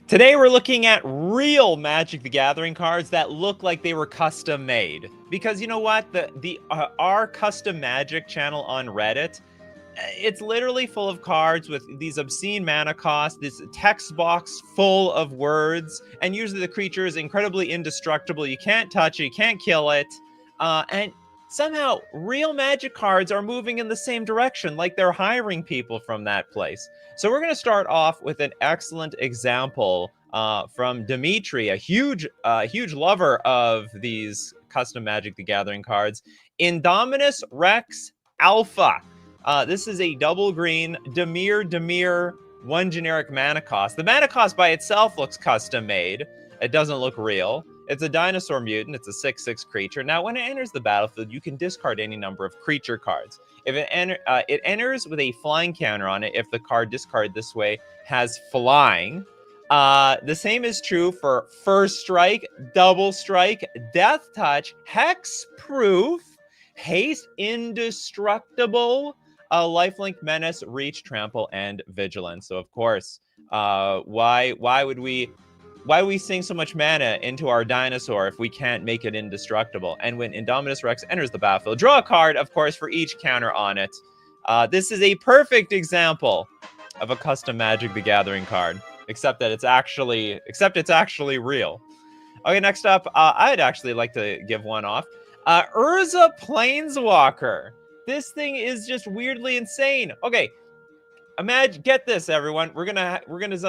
Today we're looking at real Magic the Gathering cards that look like they were custom made. Because you know what? Our custom Magic channel on Reddit, it's literally full of cards with these obscene mana costs, this text box full of words, and usually the creature is incredibly indestructible. You can't touch it, you can't kill it, and somehow real Magic cards are moving in the same direction, like they're hiring people from that place. So we're going to start off with an excellent example from Dimitri, a huge lover of these custom Magic the Gathering cards. Indominus Rex Alpha. This is a double green Dimir, one generic mana cost. The mana cost by itself looks custom made. It doesn't look real. It's a dinosaur mutant. It's a 6/6 creature. Now, when it enters the battlefield, you can discard any number of creature cards. If it enters with a flying counter on it, if the card discarded this way has flying. The same is true for First Strike, Double Strike, Death Touch, Hexproof, Haste Indestructible, Lifelink, Menace, Reach, Trample, and Vigilance. So of course, why would we sink so much mana into our dinosaur if we can't make it indestructible? And when Indominus Rex enters the battlefield, draw a card, of course, for each counter on it. This is a perfect example of a custom Magic the Gathering card, except it's actually real. Okay, next up, I'd actually like to give one off. Urza Planeswalker. This thing is just weirdly insane. Okay, get this, everyone. We're gonna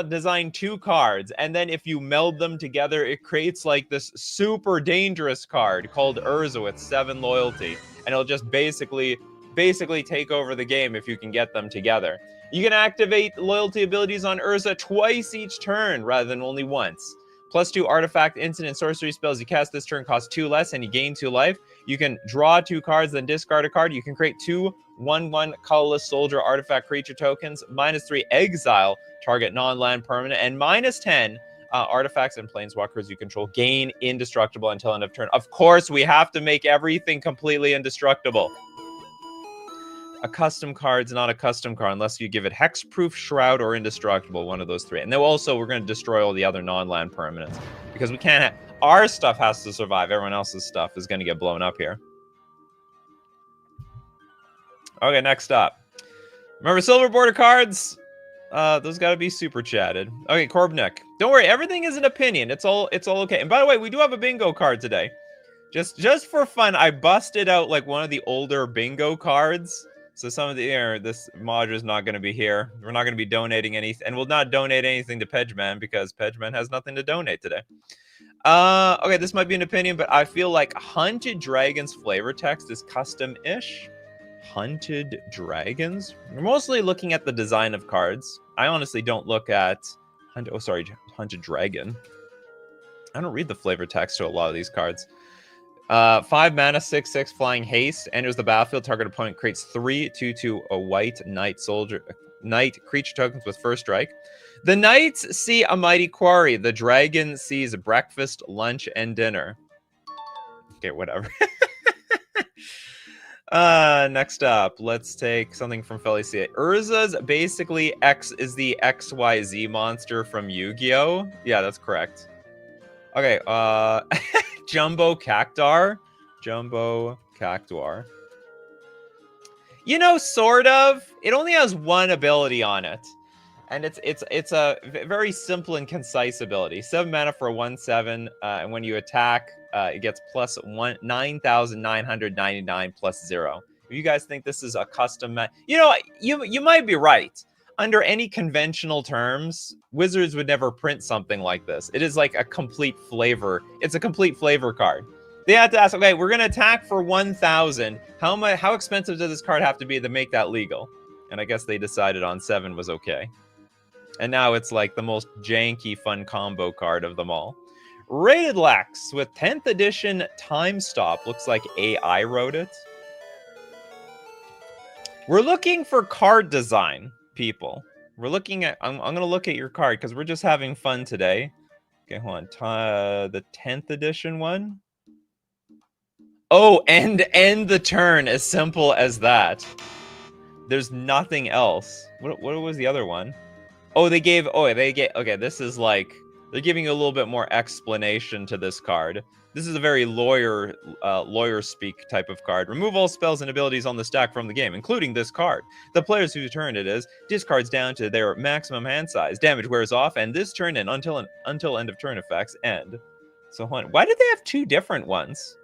design two cards, and then if you meld them together, it creates like this super dangerous card called Urza with 7 loyalty, and it'll just basically take over the game if you can get them together. You can activate loyalty abilities on Urza twice each turn rather than only once. +2 artifact, instant, and sorcery spells you cast this turn cost 2 less, and you gain 2 life. You can draw 2 cards, then discard a card. You can create 2 1/1 colorless soldier artifact creature tokens. -3 exile target non-land permanent, and -10 artifacts and planeswalkers you control gain indestructible until end of turn. Of course, we have to make everything completely indestructible. A custom card's not a custom card unless you give it Hexproof, Shroud, or Indestructible, one of those 3. And then also, we're going to destroy all the other non-land permanents. Because we can't our stuff has to survive. Everyone else's stuff is going to get blown up here. Okay, next up. Remember silver border cards? Those got to be super chatted. Okay, Corbnick. Don't worry, everything is an opinion. It's all okay. And by the way, we do have a bingo card today. Just for fun, I busted out like one of the older bingo cards. So some of the this mod is not going to be here. We're not going to be donating anything, and we'll not donate anything to Pedgeman because Pedgeman has nothing to donate today. Okay, this might be an opinion, but I feel like Hunted Dragons flavor text is custom-ish. Hunted Dragons? We're mostly looking at the design of cards. I honestly don't look at Hunted Dragon. I don't read the flavor text to a lot of these cards. 5 mana, 6/6 flying haste enters the battlefield. Target opponent creates 3 2/2 a white knight creature tokens with first strike. The knights see a mighty quarry. The dragon sees breakfast, lunch, and dinner. Okay, whatever. Next up, let's take something from Felicia. Urza's basically is the XYZ monster from Yu-Gi-Oh! Yeah, that's correct. Okay, Jumbo Cactuar. You know, sort of. It only has one ability on it. And it's a very simple and concise ability. 7 mana for a 1/7, and when you attack, it gets plus 9,999 plus 0. If you guys think this is a custom, you know, you might be right. Under any conventional terms, Wizards would never print something like this. It is like a complete flavor. It's a complete flavor card. They had to ask, okay, we're going to attack for 1,000. How expensive does this card have to be to make that legal? And I guess they decided on 7 was okay. And now it's like the most janky fun combo card of them all. Rated Lex with 10th edition Time Stop. Looks like AI wrote it. We're looking for card design, people. We're looking at... I'm going to look at your card because we're just having fun today. Okay, hold on. The 10th edition one. Oh, and end the turn. As simple as that. There's nothing else. What was the other one? Oh, they gave... Okay, this is like They're giving you a little bit more explanation to this card. This is a very lawyer speak type of card. Remove all spells and abilities on the stack from the game, including this card. The players whose turn it is discards down to their maximum hand size. Damage wears off, and this turn and until end of turn effects end. So why did they have two different ones?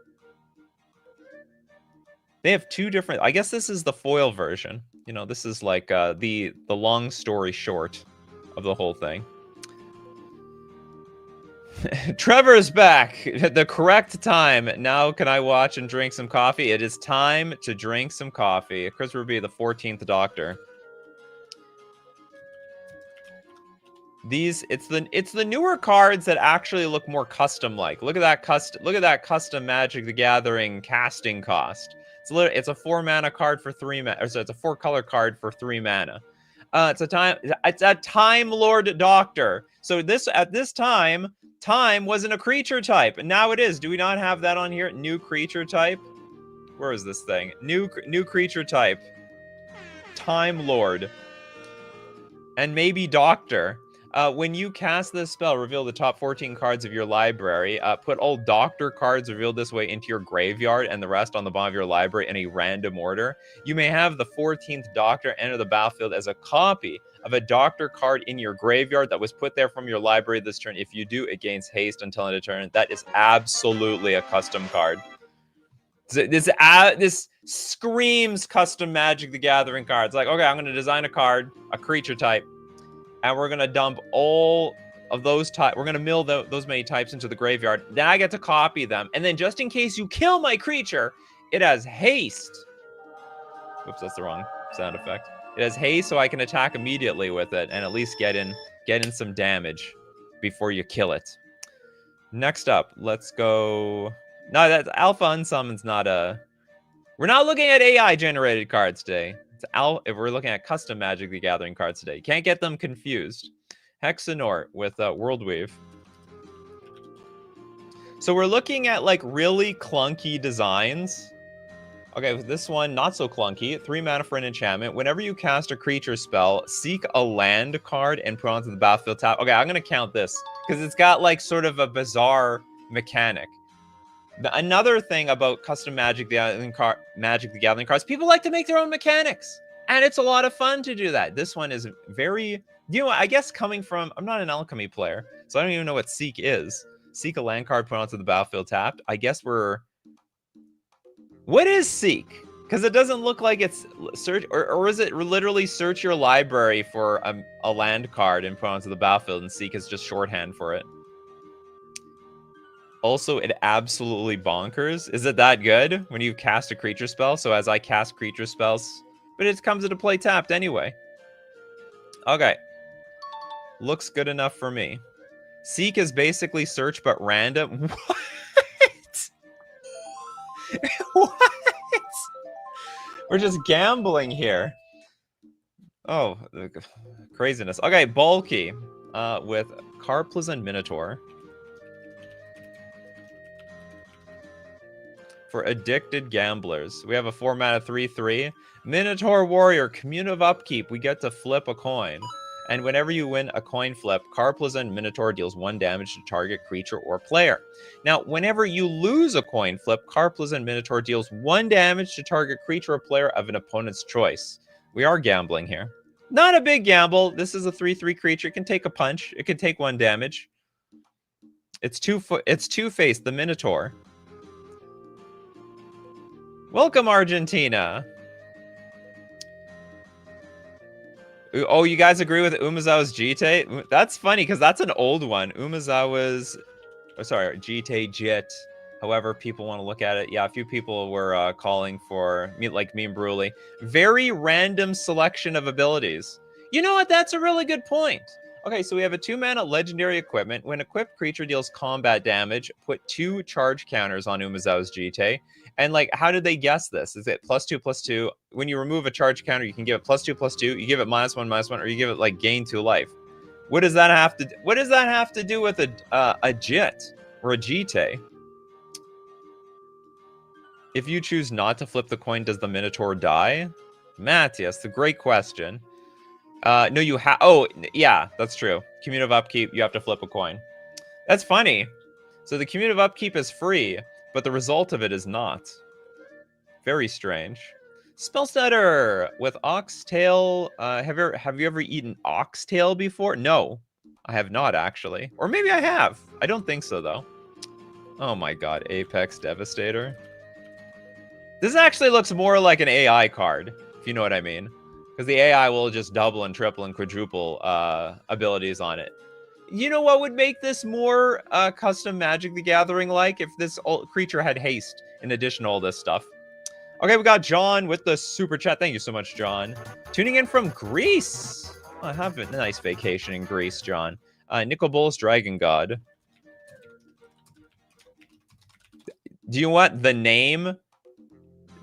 They have two different. I guess this is the foil version. You know, this is like the long story short of the whole thing. Trevor is back. The correct time. Now can I watch and drink some coffee? It is time to drink some coffee. Christopher B, the 14th Doctor. It's the newer cards that actually look more custom like. Look at that custom Magic the Gathering casting cost. It's a 4 mana card for 3 mana, or so it's a 4 color card for 3 mana. It's a Time Lord Doctor. So at this time, time wasn't a creature type, and now it is. Do we not have that on here? New creature type. Where is this thing? New creature type. Time Lord. And maybe Doctor. When you cast this spell, reveal the top 14 cards of your library. Put all Doctor cards revealed this way into your graveyard and the rest on the bottom of your library in a random order. You may have the 14th Doctor enter the battlefield as a copy of a Doctor card in your graveyard that was put there from your library this turn. If you do, it gains haste until end of turn. That is absolutely a custom card. This screams custom Magic the Gathering cards. Like, okay, I'm going to design a card, a creature type, and we're going to dump all of those types. We're going to mill those many types into the graveyard. Then I get to copy them. And then just in case you kill my creature, it has haste. Oops, that's the wrong sound effect. It has haste, so I can attack immediately with it and at least get in some damage before you kill it. Next up, let's go... No, that Alpha Unsummon's not a... We're not looking at AI-generated cards today. If we're looking at custom Magic the Gathering cards today. Can't get them confused. Hexanort with Worldweave. So we're looking at like really clunky designs. Okay, with this one, not so clunky. 3 mana for an enchantment. Whenever you cast a creature spell, seek a land card and put onto the battlefield tap. Okay, I'm going to count this because it's got like sort of a bizarre mechanic. Another thing about custom Magic the Gathering cards, people like to make their own mechanics. And it's a lot of fun to do that. This one is very... You know, I guess coming from... I'm not an alchemy player, so I don't even know what Seek is. Seek a land card, put onto the battlefield tapped. I guess we're... What is Seek? Because it doesn't look like it's search... Or is it literally search your library for a land card and put onto the battlefield, and Seek is just shorthand for it? Also, it absolutely bonkers. Is it that good when you cast a creature spell? So as I cast creature spells, but it comes into play tapped anyway. Okay. Looks good enough for me. Seek is basically search but random. What? What? We're just gambling here. Oh, craziness. Okay, bulky with Carpleasant Minotaur. For addicted gamblers, we have a 4 mana 3/3 Minotaur Warrior. Commune of Upkeep. We get to flip a coin, and whenever you win a coin flip, Carpleasant Minotaur deals 1 damage to target creature or player. Now, whenever you lose a coin flip, Carpleasant Minotaur deals 1 damage to target creature or player of an opponent's choice. We are gambling here. Not a big gamble. This is a 3/3 creature. It can take a punch. It can take 1 damage. It's two-faced, the Minotaur. Welcome, Argentina. Oh, you guys agree with Umezawa's Jite? That's funny, because that's an old one. Umezawa's... Oh, sorry, Jite, Jit. However people want to look at it. Yeah, a few people were calling for, like me and Bruley, very random selection of abilities. You know what? That's a really good point. Okay, so we have a 2 mana legendary equipment. When equipped creature deals combat damage, put 2 charge counters on Umezawa's Jite. And like, how did they guess this? Is it +2/+2? When you remove a charge counter, you can give it +2/+2. You give it -1/-1, or you give it like gain 2 life. What does that have to do with a Jit or a Jite? If you choose not to flip the coin, does the Minotaur die? Matthias, a great question. No, you have... Oh, yeah, that's true. Commune of Upkeep, you have to flip a coin. That's funny. So the cumulative upkeep is free, but the result of it is not. Very strange. Spellstutter with oxtail. Have you ever eaten oxtail before? No, I have not actually. Or maybe I have. I don't think so though. Oh my god, Apex Devastator. This actually looks more like an AI card, if you know what I mean. Because the AI will just double and triple and quadruple abilities on it. You know what would make this more custom Magic the Gathering like? If this creature had haste in addition to all this stuff. Okay, we got John with the super chat. Thank you so much, John. Tuning in from Greece. Oh, have a nice vacation in Greece, John. Nicol Bolas, Dragon God. Do you want the name?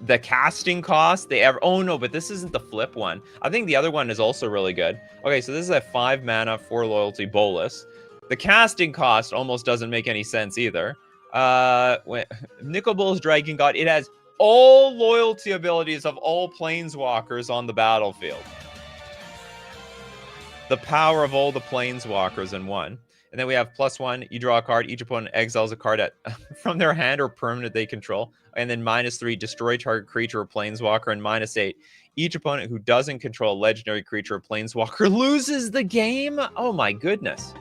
The casting cost? Oh no, but this isn't the flip one. I think the other one is also really good. Okay, so this is a 5 mana, 4 loyalty Bolas. The casting cost almost doesn't make any sense either. Nicol Bolas, Dragon God, it has all loyalty abilities of all planeswalkers on the battlefield. The power of all the planeswalkers in one. And then we have +1, you draw a card, each opponent exiles a card from their hand or permanent they control. And then -3, destroy target creature or planeswalker. And -8, each opponent who doesn't control a legendary creature or planeswalker loses the game. Oh my goodness.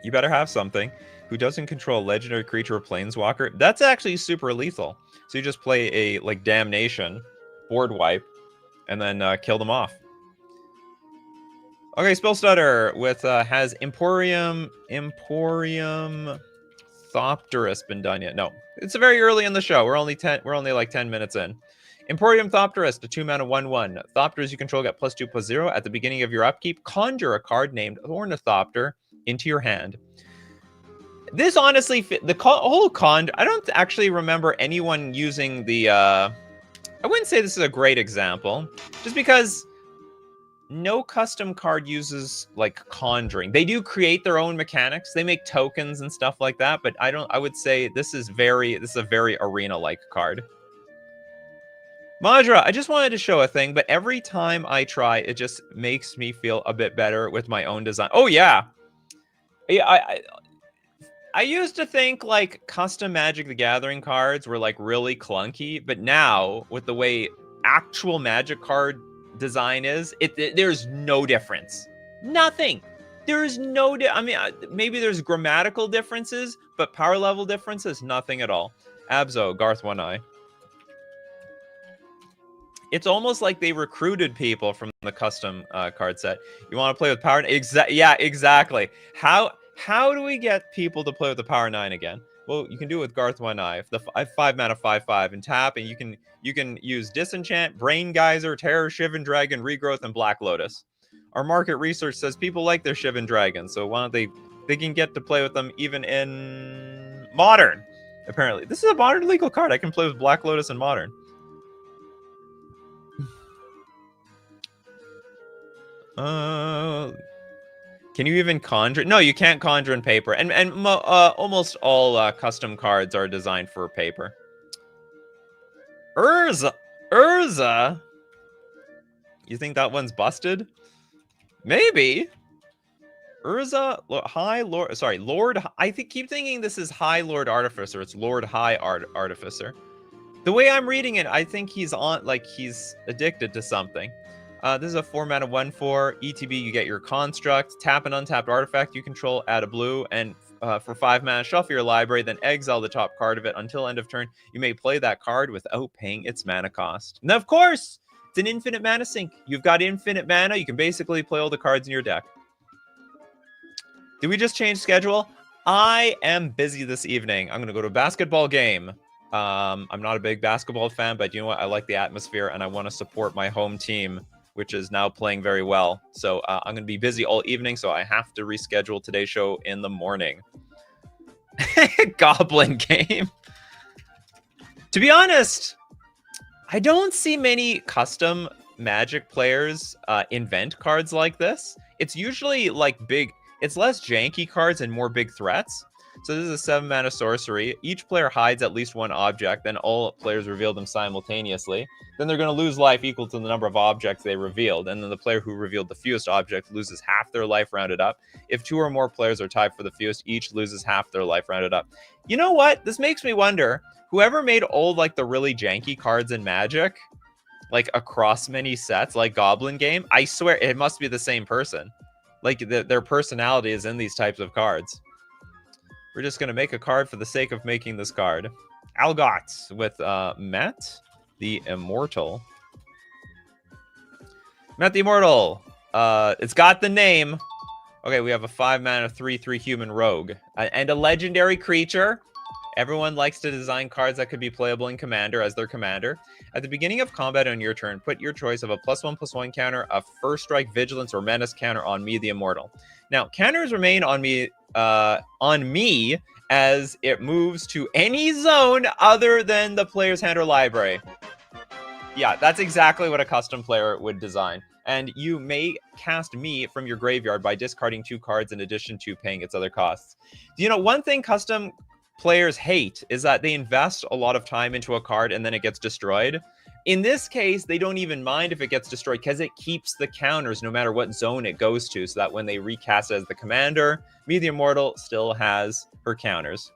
You better have something. Who doesn't control a legendary creature or planeswalker? That's actually super lethal. So you just play a like Damnation, board wipe, and then kill them off. Okay, Spellstutter with has Emporium Thopterus been done yet? No, it's very early in the show. We're only like 10 minutes in. Emporium Thopterus, the 2 mana 1/1. Thopters you control get +2/+0 at the beginning of your upkeep. Conjure a card named Ornithopter into your hand. This honestly, whole con. I don't actually remember anyone using the. I wouldn't say this is a great example, just because. No custom card uses like conjuring. They do create their own mechanics. They make tokens and stuff like that, but I would say this is a very arena-like card. Madra, I just wanted to show a thing, but every time I try, it just makes me feel a bit better with my own design. Oh yeah. Yeah, I used to think like custom Magic the Gathering cards were like really clunky, but now with the way actual Magic card design is, there's no difference. Nothing. There is no I mean, maybe there's grammatical differences, but power level differences, nothing at all. Abzo, Garth One Eye. It's almost like they recruited people from the custom card set. You want to play with Power? Yeah, exactly. How do we get people to play with the Power 9 again? Well, you can do it with Garth One Eye. The 5 mana 5/5 and tap, and you can use Disenchant, Brain Geyser, Terror, Shivan Dragon, Regrowth, and Black Lotus. Our market research says people like their Shivan Dragons, so why don't they can get to play with them even in Modern. Apparently, this is a Modern legal card. I can play with Black Lotus in Modern. Can you even conjure? No, you can't conjure in paper. And almost all custom cards are designed for paper. Urza? You think that one's busted? Maybe. Urza, High Lord, sorry, Lord, keep thinking this is High Lord Artificer. It's Lord High Artificer. The way I'm reading it, I think he's addicted to something. This is a 4 mana 1/4 ETB. You get your construct, tap an untapped artifact you control, add a blue, and for 5 mana, shuffle your library, then exile the top card of it until end of turn. You may play that card without paying its mana cost. And of course, it's an infinite mana sink. You've got infinite mana. You can basically play all the cards in your deck. Did we just change schedule? I am busy this evening. I'm going to go to a basketball game. I'm not a big basketball fan, but you know what? I like the atmosphere, and I want to support my home team, which is now playing very well. So I'm going to be busy all evening, so I have to reschedule today's show in the morning. Goblin game. To be honest, I don't see many custom Magic players invent cards like this. It's usually like big... It's less janky cards and more big threats. So this is a 7 mana sorcery. Each player hides at least one object, then all players reveal them simultaneously. Then they're going to lose life equal to the number of objects they revealed, and then the player who revealed the fewest objects loses half their life rounded up. If 2 or more players are tied for the fewest, each loses half their life rounded up. You know what? This makes me wonder, whoever made all like the really janky cards in Magic, like across many sets, like Goblin Game, I swear it must be the same person. Like their personality is in these types of cards. We're just going to make a card for the sake of making this card. Algot with Matt the Immortal. Matt the Immortal. It's got the name. Okay, we have a 5 mana 3/3 human rogue. And a legendary creature. Everyone likes to design cards that could be playable in Commander as their commander. At the beginning of combat on your turn, put your choice of a +1/+1 counter, a first strike, vigilance, or menace counter on me, the Immortal. Now, counters remain on me as it moves to any zone other than the player's hand or library. Yeah, that's exactly what a custom player would design. And you may cast me from your graveyard by discarding 2 cards in addition to paying its other costs. You know, one thing custom players hate is that they invest a lot of time into a card and then it gets destroyed. In this case, they don't even mind if it gets destroyed because it keeps the counters no matter what zone it goes to, so that when they recast it as the commander, me the Immortal still has her counters.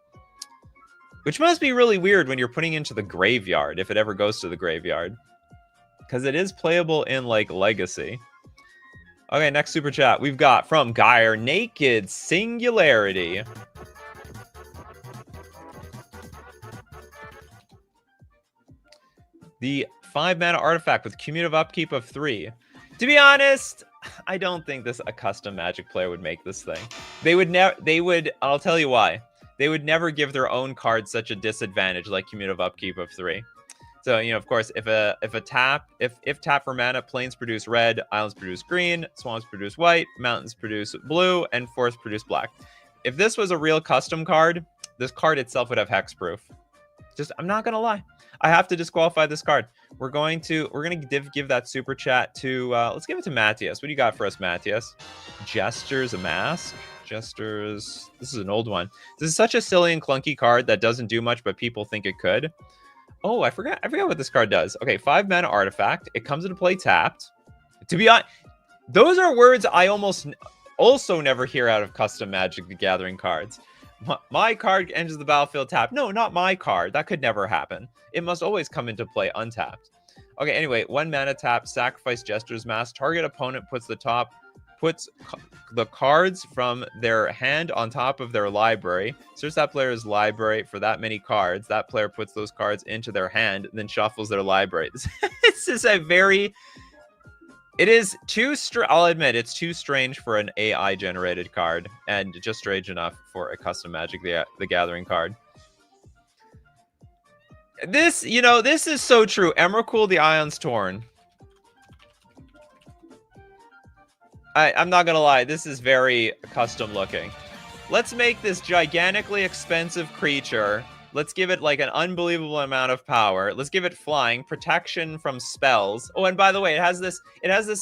Which must be really weird when you're putting into the graveyard, if it ever goes to the graveyard. Because it is playable in, like, Legacy. Okay, next super chat we've got from Gyre Naked Singularity. The 5 mana artifact with cumulative upkeep of 3. To be honest, I don't think a custom Magic player would make this thing. I'll tell you why. They would never give their own card such a disadvantage like cumulative upkeep of 3. So, you know, of course, if tap for mana, plains produce red, islands produce green, swamps produce white, mountains produce blue, and forests produce black. If this was a real custom card, this card itself would have hexproof. I'm not gonna lie. I have to disqualify this card. We're gonna give that super chat to let's give it to Matthias. What do you got for us, Matthias? Gestures a mask. Gestures. This is an old one. This is such a silly and clunky card that doesn't do much, but people think it could. Oh, I forgot what this card does. Okay, 5 mana artifact. It comes into play tapped. To be honest, those are words I also never hear out of custom Magic the Gathering cards. My card enters the battlefield tapped. No, not my card. That could never happen. It must always come into play untapped. Okay, anyway, 1 mana tap, sacrifice Jester's Mask. Target opponent puts the cards from their hand on top of their library. Search that player's library for that many cards. That player puts those cards into their hand, then shuffles their library. This is a very... It is I'll admit, it's too strange for an AI-generated card, and just strange enough for a custom Magic the Gathering card. This is so true. Emrakul the Ion's Torn. I'm not gonna lie, this is very custom looking. Let's make this gigantically expensive creature. Let's give it like an unbelievable amount of power. Let's give it flying, protection from spells. Oh, and by the way, it has this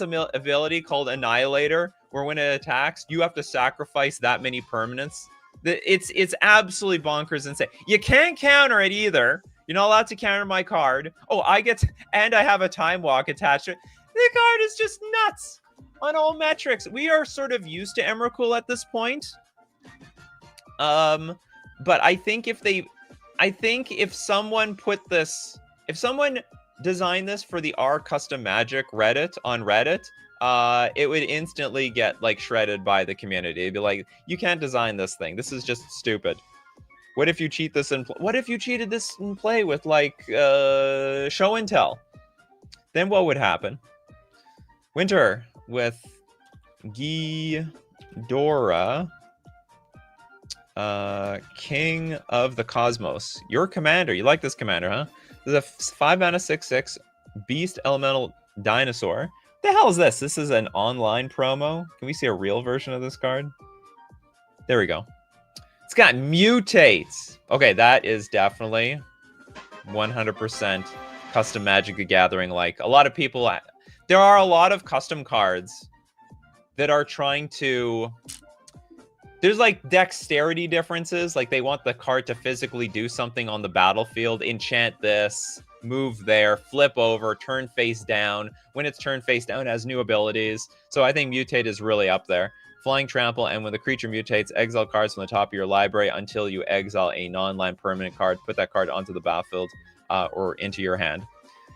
ability called Annihilator, where when it attacks, you have to sacrifice that many permanents. It's absolutely bonkers insane. You can't counter it either. You're not allowed to counter my card. Oh, and I have a Time Walk attached to it. The card is just nuts on all metrics. We are sort of used to Emrakul at this point. But I think if someone designed this for the R Custom Magic Reddit on Reddit, it would instantly get like shredded by the community. It'd be like, you can't design this thing. This is just stupid. What if you cheat this what if you cheated this in play with like show and tell? Then what would happen? Winter with Ghidorah. King of the Cosmos. Your commander. You like this commander, huh? There's a 5 mana 6/6 beast elemental dinosaur. The hell is this? This is an online promo. Can we see a real version of this card? There we go. It's got mutates. Okay, that is definitely 100% custom Magic the Gathering. Like a lot of people, there are a lot of custom cards that are trying to There's like dexterity differences. Like they want the card to physically do something on the battlefield. Enchant this, move there, flip over, turn face down. When it's turned face down, it has new abilities. So I think Mutate is really up there. Flying Trample, and when the creature mutates, exile cards from the top of your library until you exile a non-land permanent card. Put that card onto the battlefield or into your hand.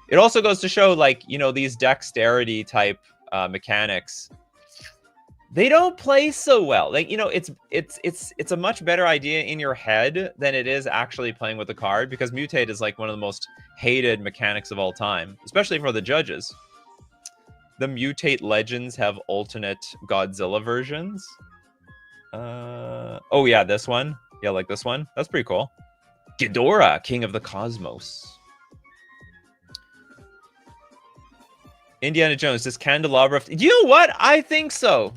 It also goes to show, like, you know, these dexterity type mechanics, they don't play so well. Like, you know, it's a much better idea in your head than it is actually playing with the card, because Mutate is like one of the most hated mechanics of all time, especially for the judges. The Mutate Legends have alternate Godzilla versions. Oh yeah, this one. Yeah, like this one. That's pretty cool. Ghidorah, King of the Cosmos. Indiana Jones, does Candelabra... You know what? I think so.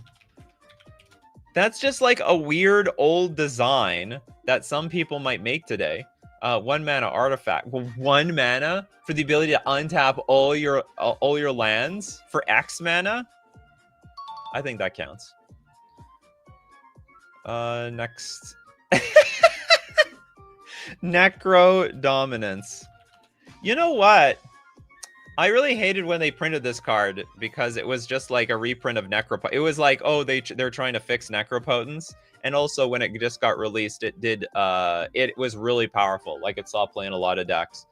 That's just like a weird old design that some people might make today. 1 mana artifact. Well, 1 mana for the ability to untap all your lands for X mana. I think that counts. Next. Necro Dominance. You know what? I really hated when they printed this card because it was just like a reprint of Necropotence. It was like, oh, they're trying to fix Necropotence. And also when it just got released, it was really powerful. Like it saw play in a lot of decks.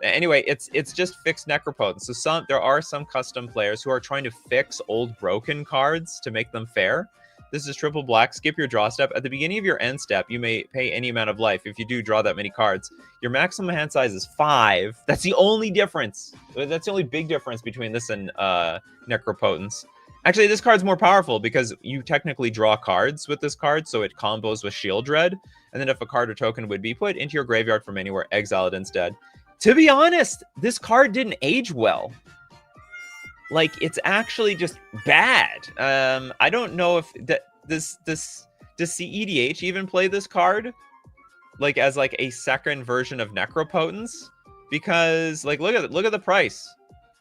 Anyway, it's just fixed Necropotence. So there are some custom players who are trying to fix old broken cards to make them fair. This is triple black. Skip your draw step. At the beginning of your end step, you may pay any amount of life. If you do draw that many cards, your maximum hand size is 5. That's the only difference. That's the only big difference between this and Necropotence. Actually, this card's more powerful because you technically draw cards with this card, so it combos with Shield Dread. And then if a card or token would be put into your graveyard from anywhere, exile it instead. To be honest, this card didn't age well. Like, it's actually just bad. I don't know if does CEDH even play this card like as like a second version of Necropotence? Because like look at the price.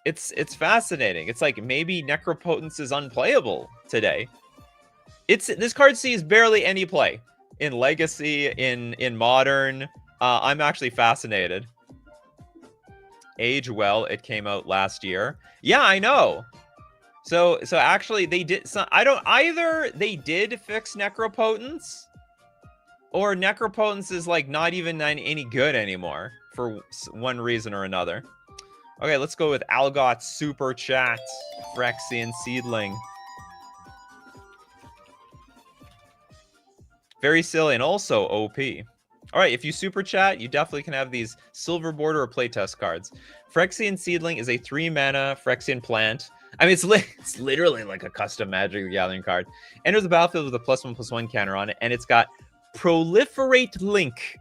It's fascinating. It's like maybe Necropotence is unplayable today. This card sees barely any play in Legacy, in Modern. I'm actually fascinated. Age well, it came out last year. Yeah, I know. So actually they did either they did fix Necropotence, or Necropotence is like not even any good anymore for one reason or another. Okay, let's go with Algot Super Chat. Phyrexian Seedling. Very silly and also OP. All right, if you super chat, you definitely can have these Silver Border or playtest cards. Phyrexian Seedling is a 3-mana Phyrexian plant. I mean, it's literally like a custom Magic the Gathering card. Enters the battlefield with a +1/+1 counter on it, and it's got Proliferate Link.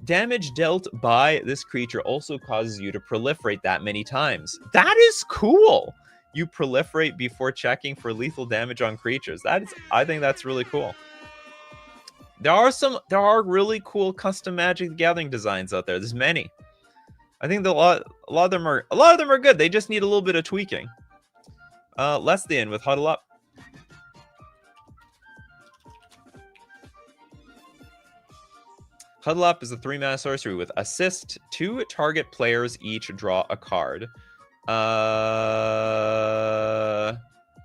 Damage dealt by this creature also causes you to proliferate that many times. That is cool. You proliferate before checking for lethal damage on creatures. I think that's really cool. There are really cool custom Magic the Gathering designs out there. There's many. I think a lot of them are good. They just need a little bit of tweaking. Lestian with Huddle Up. Huddle Up is a 3-mana sorcery with assist. 2 target players each draw a card.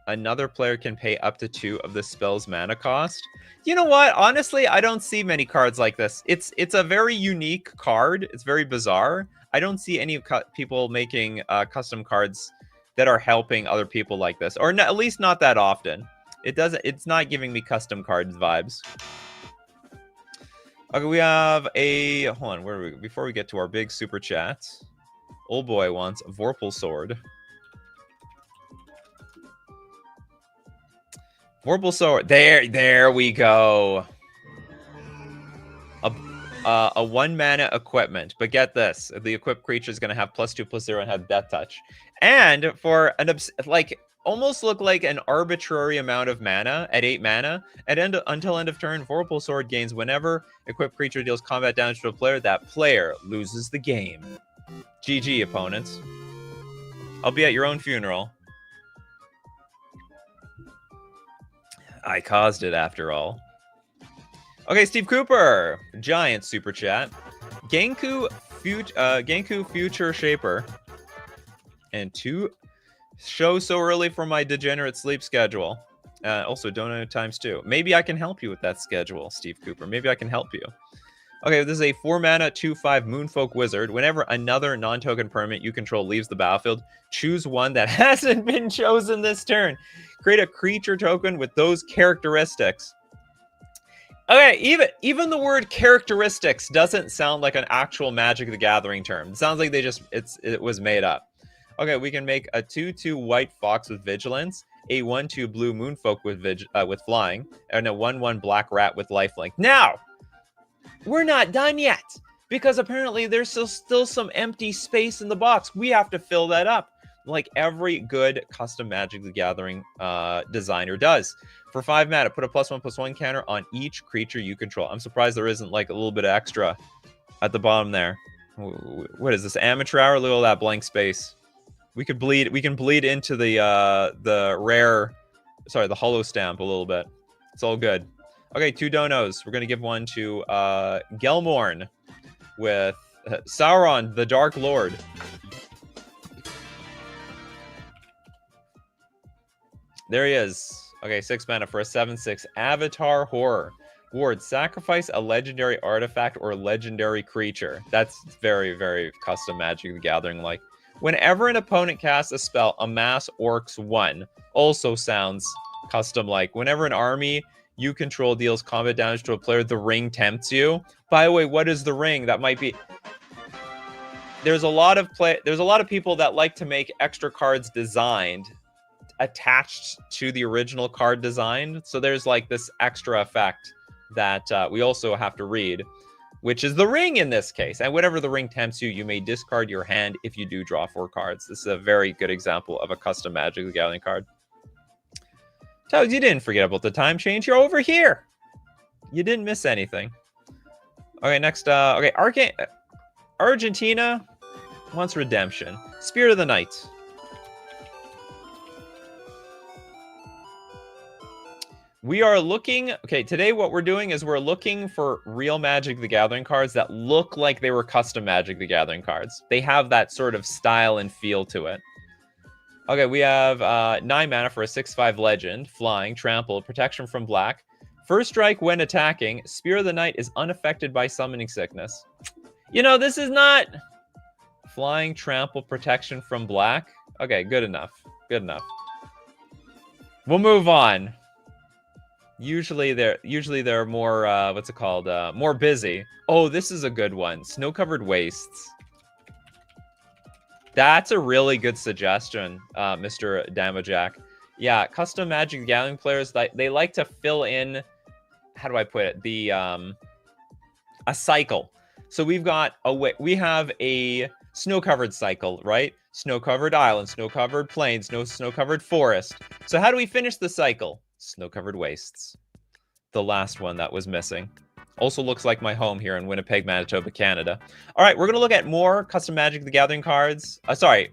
Another player can pay up to 2 of the spell's mana cost. You know what? Honestly, I don't see many cards like this. It's a very unique card. It's very bizarre. I don't see any people making custom cards that are helping other people like this, or at least not that often. It's not giving me custom cards vibes. Okay, we have a hold on. Where are we? Before we get to our big super chats, old boy wants a Vorpal Sword. Vorpal Sword. There we go. A 1-mana equipment, but get this: the equipped creature is going to have +2/+0 and have Death Touch, and for an almost look like an arbitrary amount of mana at 8 mana. Until end of turn, Vorpal Sword gains whenever equipped creature deals combat damage to a player. That player loses the game. GG, opponents. I'll be at your own funeral. I caused it, after all. Okay, Steve Cooper, giant super chat. Genku Future Shaper. And 2 shows so early for my degenerate sleep schedule. Also, donut times 2. Maybe I can help you with that schedule, Steve Cooper. Maybe I can help you. Okay, this is a 4-mana, 2/5 Moonfolk Wizard. Whenever another non-token permanent you control leaves the battlefield, choose one that hasn't been chosen this turn. Create a creature token with those characteristics. Okay, even the word characteristics doesn't sound like an actual Magic the Gathering term. It sounds like it was made up. Okay, we can make a 2/2 white fox with vigilance, a 1/2 blue moonfolk with flying, and a 1/1 black rat with lifelink. Now, we're not done yet, because apparently there's still some empty space in the box. We have to fill that up, like every good custom Magic the Gathering designer does. For 5 mana, put a +1/+1 counter on each creature you control. I'm surprised there isn't like a little bit of extra at the bottom there. What is this, amateur hour? Look at all that blank space. We can bleed into the hollow stamp a little bit. It's all good. Okay, 2 donos. We're gonna give one to Gelmorn with Sauron, the Dark Lord. There he is. Okay, 6 mana for a 7/6 Avatar Horror. Ward, sacrifice a legendary artifact or legendary creature. That's very, very custom Magic the Gathering like. Whenever an opponent casts a spell, amass Orcs 1. Also sounds custom like. Whenever an army you control deals combat damage to a player, the ring tempts you. By the way, what is the ring? That might be... There's a lot of people that like to make extra cards designed attached to the original card design. So there's like this extra effect that we also have to read, which is the ring in this case. And whenever the ring tempts you, you may discard your hand if you do draw 4 cards. This is a very good example of a custom Magic the Gathering card. Toads, you didn't forget about the time change. You're over here. You didn't miss anything. Okay, next. Okay, Argentina wants redemption. Spirit of the Night. We are looking... Okay, today what we're doing is we're looking for real Magic the Gathering cards that look like they were custom Magic the Gathering cards. They have that sort of style and feel to it. Okay, we have 9 mana for a 6/5 legend, flying, trample, protection from black. First strike when attacking, Spirit of the Night is unaffected by summoning sickness. You know, this is not... Flying, trample, protection from black. Okay, good enough. Good enough. We'll move on. Usually they're more what's it called? More busy. Oh, this is a good one. Snow-covered wastes. That's a really good suggestion, Mr. Damojak. Yeah, custom Magic the Gathering players, they like to fill in, how do I put it? The a cycle. So we have a snow-covered cycle, right? Snow-covered island, snow-covered plain, snow-covered forest. So how do we finish the cycle? Snow-covered wastes. The last one that was missing. Also looks like my home here in Winnipeg, Manitoba, Canada. All right, we're going to look at more custom Magic the Gathering cards.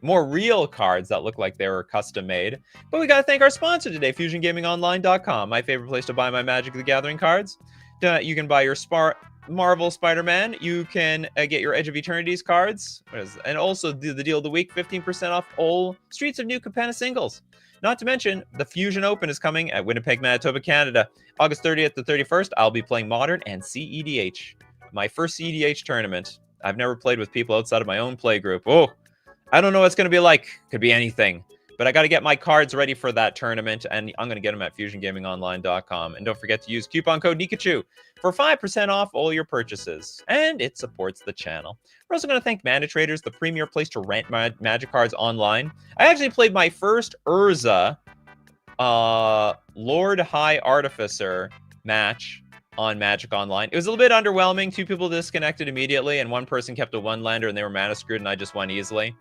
More real cards that look like they were custom made. But we got to thank our sponsor today, FusionGamingOnline.com, my favorite place to buy my Magic the Gathering cards. You can buy your Marvel Spider-Man. You can get your Edge of Eternity's cards. And also the deal of the week, 15% off all Streets of New Capenna singles. Not to mention, the Fusion Open is coming at Winnipeg, Manitoba, Canada. August 30th to 31st, I'll be playing Modern and CEDH. My first CEDH tournament. I've never played with people outside of my own play group. Oh, I don't know what it's going to be like. Could be anything. But I got to get my cards ready for that tournament, and I'm going to get them at FusionGamingOnline.com. And don't forget to use coupon code Nikachu for 5% off all your purchases. And it supports the channel. We're also going to thank Mana Traders, the premier place to rent Magic cards online. I actually played my first Urza Lord High Artificer match on Magic Online. It was a little bit underwhelming. 2 people disconnected immediately, and 1 person kept a 1-lander, and they were mana screwed, and I just won easily.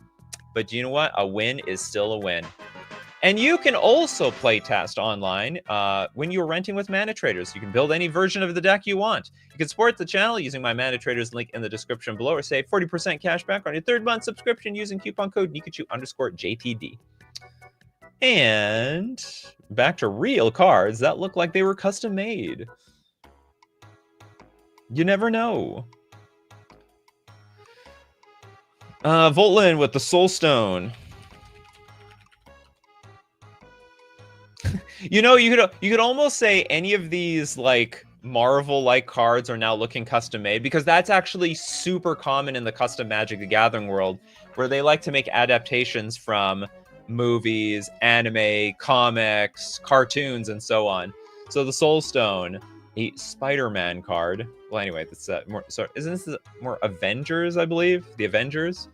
But you know what? A win is still a win. And you can also play test online when you're renting with Mana Traders. You can build any version of the deck you want. You can support the channel using my Mana Traders link in the description below, or save 40% cash back on your 3rd month subscription using coupon code Nikachu_JTD. And back to real cards that look like they were custom made. You never know. Voltlin with the Soul Stone. You know, you could almost say any of these like Marvel-like cards are now looking custom made, because that's actually super common in the custom Magic the Gathering world, where they like to make adaptations from movies, anime, comics, cartoons, and so on. So the Soul Stone, a Spider-Man card. Well, anyway, that's more. So isn't this more Avengers? I believe the Avengers.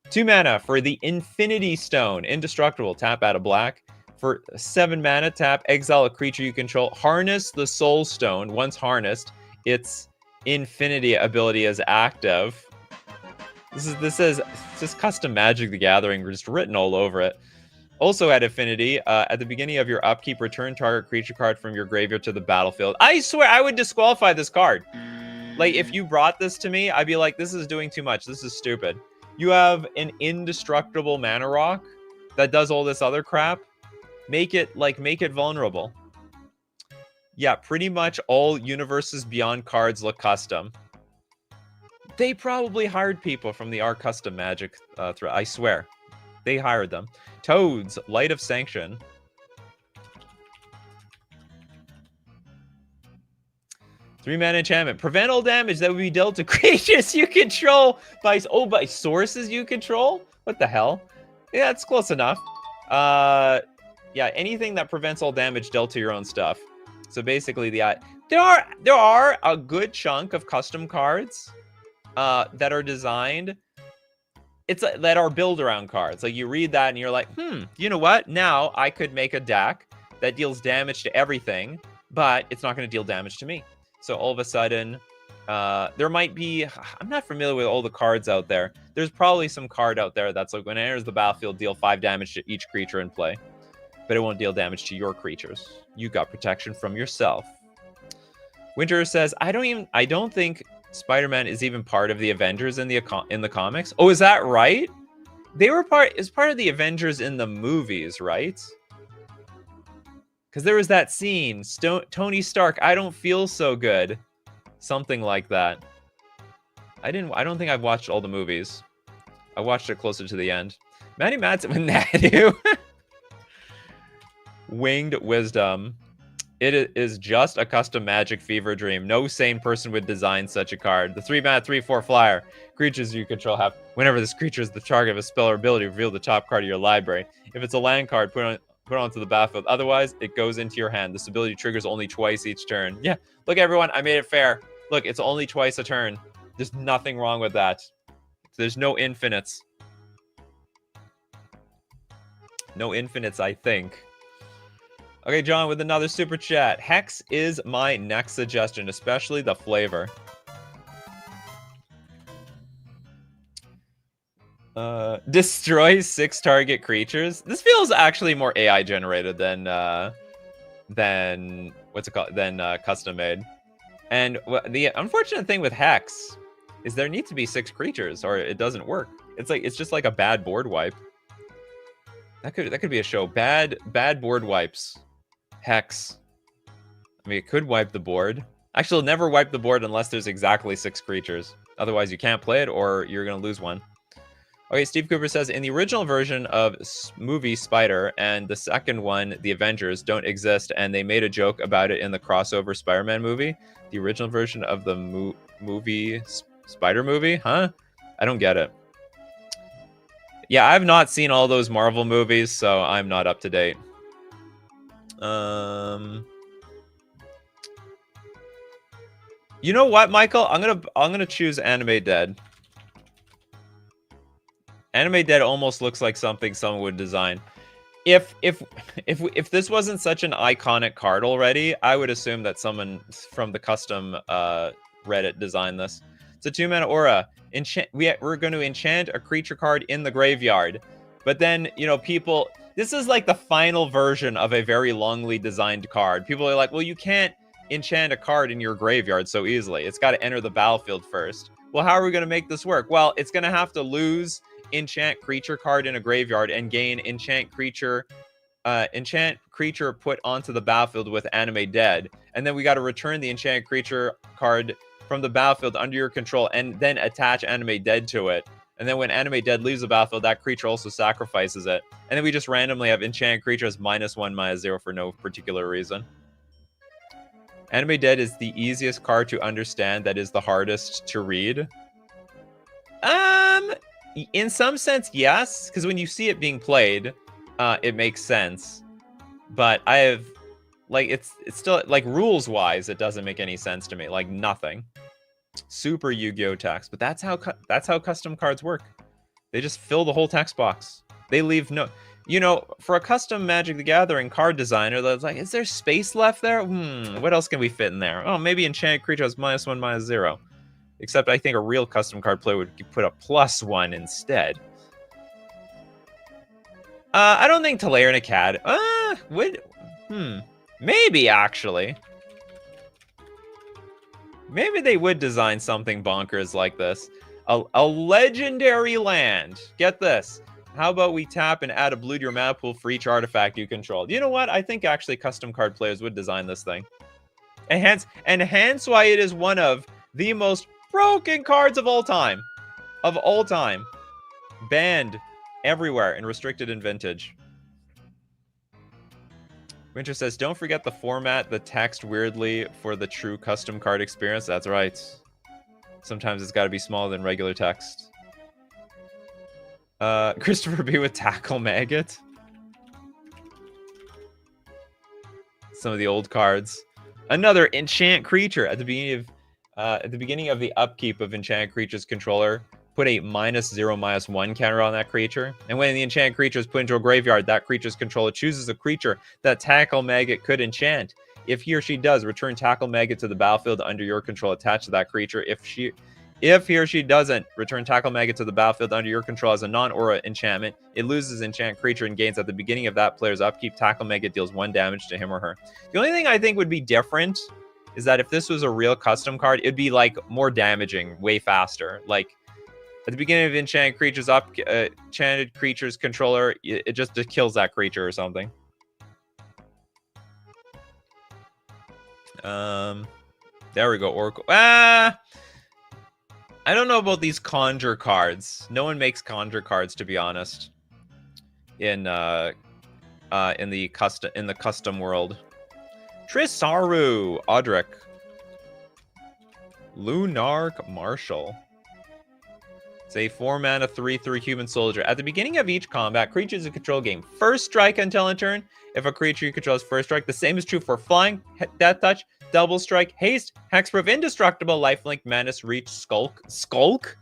2 mana for the Infinity Stone, indestructible. Tap out of black. For 7 mana, tap, exile a creature you control. Harness the Soul Stone. Once harnessed, its Infinity ability is active. This is just custom Magic the Gathering, just written all over it. Also at Affinity, at the beginning of your upkeep, return target creature card from your graveyard to the battlefield. I swear I would disqualify this card. Like, if you brought this to me, I'd be like, this is doing too much. This is stupid. You have an indestructible mana rock that does all this other crap. Make it vulnerable. Yeah, pretty much all Universes Beyond cards look custom. They probably hired people from the Art Custom Magic thread. I swear. They hired them. Toads, Light of Sanction. Three mana enchantment. Prevent all damage that would be dealt to creatures you control by sources you control? What the hell? Yeah, it's close enough. Yeah, anything that prevents all damage dealt to your own stuff. So basically, there are a good chunk of custom cards that are designed. That are build around cards. Like, you read that and you're like, you know what? Now I could make a deck that deals damage to everything, but it's not going to deal damage to me. So all of a sudden, there might be, I'm not familiar with all the cards out there. There's probably some card out there that's like, when it enters the battlefield, deal 5 damage to each creature in play, but it won't deal damage to your creatures. You got protection from yourself. Winter says, I don't think Spider-Man is even part of the Avengers in the comics. Oh, is that right? They were part of the Avengers in the movies, right? Because there was that scene, Tony Stark, I don't feel so good. Something like that. I don't think I've watched all the movies. I watched it closer to the end. Manny Madsen with Nadu. Winged Wisdom. It is just a custom Magic fever dream. No sane person would design such a card. The 3-mana 3/4 flyer. Creatures you control have, whenever this creature is the target of a spell or ability, reveal the top card of your library. If it's a land card, put it onto the battlefield. Otherwise, it goes into your hand. This ability triggers only twice each turn. Yeah, look everyone, I made it fair. Look, it's only twice a turn. There's nothing wrong with that. There's no infinites. No infinites, I think. Okay, John, with another super chat. Hex is my next suggestion, especially the flavor. Destroy 6 target creatures. This feels actually more AI generated than what's it called? Than custom made. And the unfortunate thing with Hex is there need to be 6 creatures, or it doesn't work. It's just like a bad board wipe. That could be a show. Bad board wipes. Hex. I mean, it could wipe the board. Actually, it'll never wipe the board unless there's exactly 6 creatures. Otherwise, you can't play it, or you're going to lose one. Okay, Steve Cooper says, in the original version of movie Spider and the second one, The Avengers, don't exist, and they made a joke about it in the crossover Spider-Man movie. The original version of the movie Spider movie? Huh? I don't get it. Yeah, I've not seen all those Marvel movies, so I'm not up to date. You know what, Michael? I'm gonna choose Anime Dead. Anime Dead almost looks like something someone would design. If this wasn't such an iconic card already, I would assume that someone from the custom Reddit designed this. It's a 2-mana aura. We're going to enchant a creature card in the graveyard. But then, you know, people... This is like the final version of a very longly designed card. People are like, well, you can't enchant a card in your graveyard so easily. It's got to enter the battlefield first. Well, how are we going to make this work? Well, it's going to have to lose enchant creature card in a graveyard and gain enchant creature put onto the battlefield with Anime Dead. And then we got to return the enchant creature card from the battlefield under your control, and then attach Animate Dead to it. And then when Animate Dead leaves the battlefield, that creature also sacrifices it. And then we just randomly have enchanted creatures -1, -0 for no particular reason. Animate Dead is the easiest card to understand, that is the hardest to read. In some sense, yes, because when you see it being played, it makes sense. But I have, like, it's still, like, rules-wise, it doesn't make any sense to me. Like, nothing. Super Yu-Gi-Oh text, but that's how custom cards work. They just fill the whole text box. They leave no, you know, for a custom Magic the Gathering card designer, that's like, is there space left there? What else can we fit in there? Oh, maybe enchanted creature has -1, -0. Except I think a real custom card player would put a +1 instead. I don't think Talair and a Cat would. Maybe actually. Maybe they would design something bonkers like this. A legendary land. Get this. How about we tap and add a blue to your mana pool for each artifact you control? You know what? I think actually custom card players would design this thing. And hence why it is one of the most broken cards of all time. Banned everywhere and restricted in Vintage. Winter says, don't forget the format, the text weirdly for the true custom card experience. That's right. Sometimes it's got to be smaller than regular text. Christopher B with Tackle Maggot. Some of the old cards. Another enchant creature at the beginning of the upkeep of enchanted creature's controller. Put a -0/-1 counter on that creature. And when the enchanted creature is put into a graveyard, that creature's controller chooses a creature that Tackle Maggot could enchant. If he or she does, return Tackle Maggot to the battlefield under your control attached to that creature. If he or she doesn't, return Tackle Maggot to the battlefield under your control as a non-aura enchantment. It loses enchant creature and gains at the beginning of that player's upkeep. Tackle Maggot deals 1 damage to him or her. The only thing I think would be different is that if this was a real custom card, it'd be like more damaging, way faster. Like at the beginning of enchanted creature's controller, it just kills that creature or something. There we go, Oracle. I don't know about these conjure cards. No one makes conjure cards, to be honest. In the custom world. Trisaru, Audric. Lunark Marshall. It's a 4-mana 3/3 human soldier. At the beginning of each combat, creatures in control gain first strike until end turn. If a creature you control has first strike, the same is true for flying, death touch, double strike, haste, hexproof, indestructible, lifelink, menace, reach, skulk. Skulk?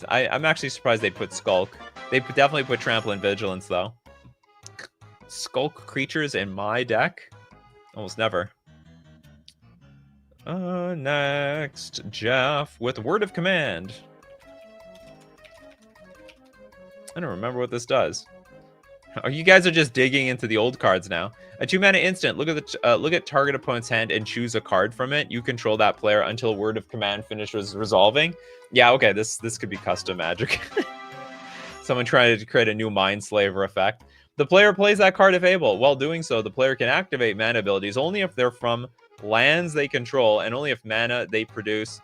I'm actually surprised they put skulk. They definitely put trample and vigilance though. Skulk creatures in my deck? Almost never. Next, Jeff with Word of Command. I don't remember what this does. Oh, you guys are just digging into the old cards now. A 2-mana instant. Look at target opponent's hand and choose a card from it. You control that player until Word of Command finishes resolving. Yeah, okay, this could be custom Magic. Someone trying to create a new Mind Slaver effect. The player plays that card if able. While doing so, the player can activate mana abilities only if they're from lands they control, and only if mana they produce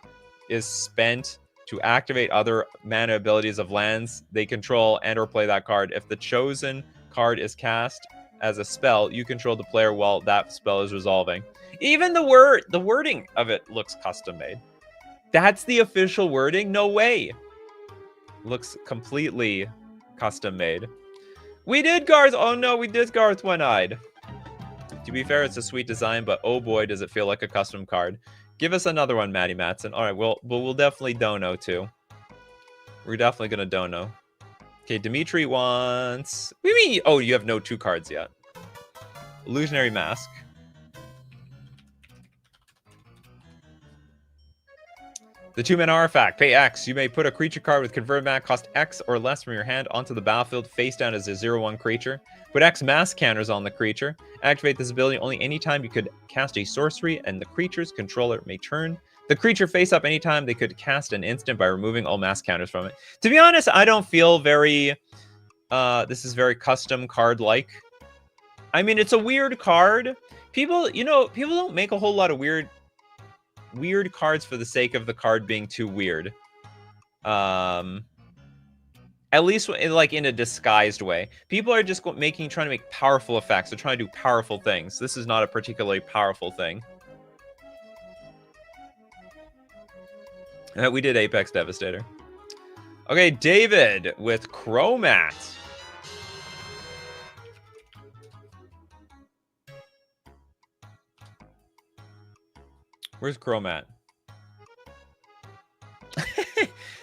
is spent to activate other mana abilities of lands they control and or play that card. If the chosen card is cast as a spell, you control the player while that spell is resolving. Even the wording of it looks custom made. That's the official wording? No way. Looks completely custom made. We did Garth. Oh no, we did Garth One-Eyed. To be fair, it's a sweet design, but oh boy, does it feel like a custom card. Give us another one, Maddie Matson. All right, well, we'll definitely dono too. We're definitely gonna dono. Okay, Dimitri wants. What do you mean? Oh, you have no 2 cards yet. Illusionary Mask. The 2-mana artifact. Pay X. You may put a creature card with converted mana cost X or less from your hand onto the battlefield face down as a 0/1 creature. Put X mask counters on the creature. Activate this ability only anytime you could cast a sorcery and the creature's controller may turn the creature face up anytime they could cast an instant by removing all mask counters from it. To be honest, I don't feel very... this is very custom card-like. I mean, it's a weird card. People don't make a whole lot of weird weird cards for the sake of the card being too weird. At least like in a disguised way. People are just trying to make powerful effects. They're trying to do powerful things. This is not a particularly powerful thing. We did Apex Devastator. Okay, David with Chromat. Where's Chromat?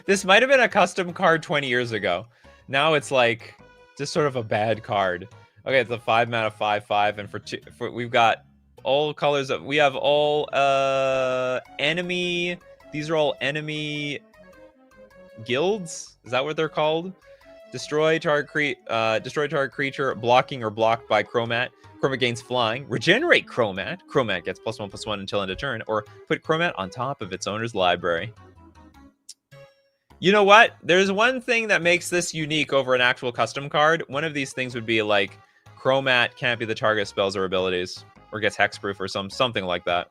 This might have been a custom card 20 years ago. Now it's like just sort of a bad card. Okay, it's a 5 mana 5/5, and we've got all colors of, we have all enemy. These are all enemy guilds. Is that what they're called? Destroy target creature blocking or blocked by Chromat. Chromat gains flying. Regenerate Chromat. Chromat gets +1/+1 until end of turn, or put Chromat on top of its owner's library. You know what? There's one thing that makes this unique over an actual custom card. One of these things would be like Chromat can't be the target spells or abilities, or gets hexproof or something like that.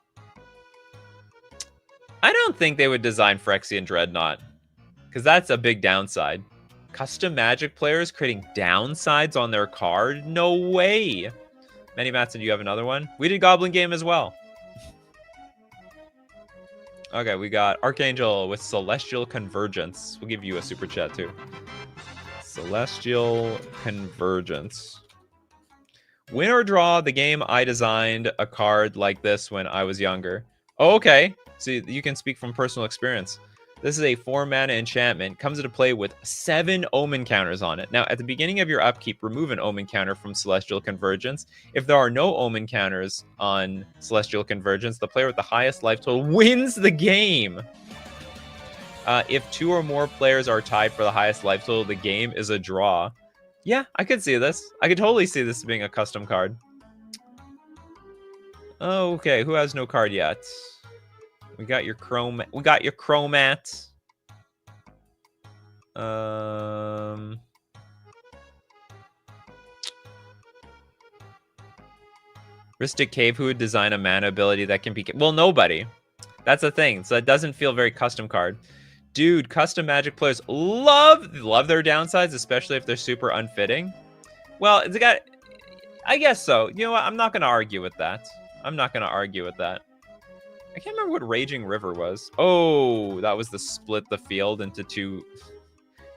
I don't think they would design Phyrexian Dreadnought, because that's a big downside. Custom Magic players creating downsides on their card? No way. Manny Matson, do you have another one? We did Goblin Game as well. Okay, we got Archangel with Celestial Convergence. We'll give you a super chat too. Celestial Convergence. Win or draw the game, I designed a card like this when I was younger. Oh, okay. So you can speak from personal experience. This is a 4-mana enchantment. Comes into play with 7 Omen counters on it. Now, at the beginning of your upkeep, remove an Omen counter from Celestial Convergence. If there are no Omen counters on Celestial Convergence, the player with the highest life total wins the game. If 2 or more players are tied for the highest life total, the game is a draw. Yeah, I could see this. I could totally see this being a custom card. Okay, who has no card yet? We got your Chromat. We got your Chromat. Rhystic Cave, who would design a mana ability that can be... Well, nobody. That's the thing. So it doesn't feel very custom card. Dude, custom Magic players love their downsides, especially if they're super unfitting. Well, it's got... I guess so. You know what? I'm not going to argue with that. I'm not going to argue with that. I can't remember what Raging River was. Oh, that was the split the field into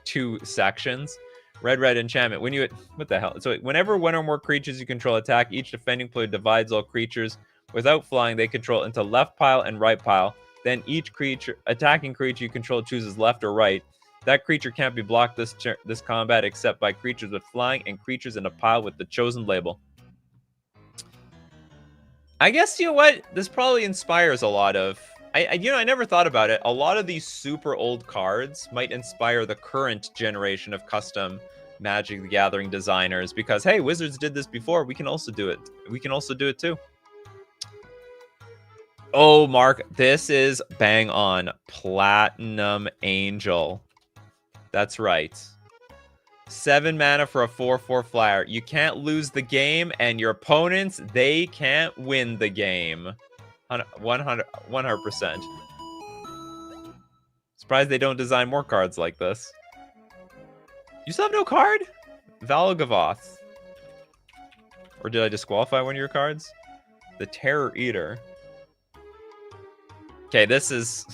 two sections. Red enchantment. When you... What the hell? So whenever one or more creatures you control attack, each defending player divides all creatures without flying they control into left pile and right pile. Then each attacking creature you control chooses left or right. That creature can't be blocked this combat except by creatures with flying and creatures in a pile with the chosen label. I guess, you know what? This probably inspires a lot of... I never thought about it. A lot of these super old cards might inspire the current generation of custom Magic the Gathering designers because, hey, Wizards did this before. We can also do it. We can also do it too. Oh, Mark, this is bang on. Platinum Angel. That's right. 7 mana for a 4/4 flyer. You can't lose the game, and your opponents, they can't win the game. 100%. Surprised they don't design more cards like this. You still have no card? Valgavoth. Or did I disqualify one of your cards? The Terror Eater. Okay, this is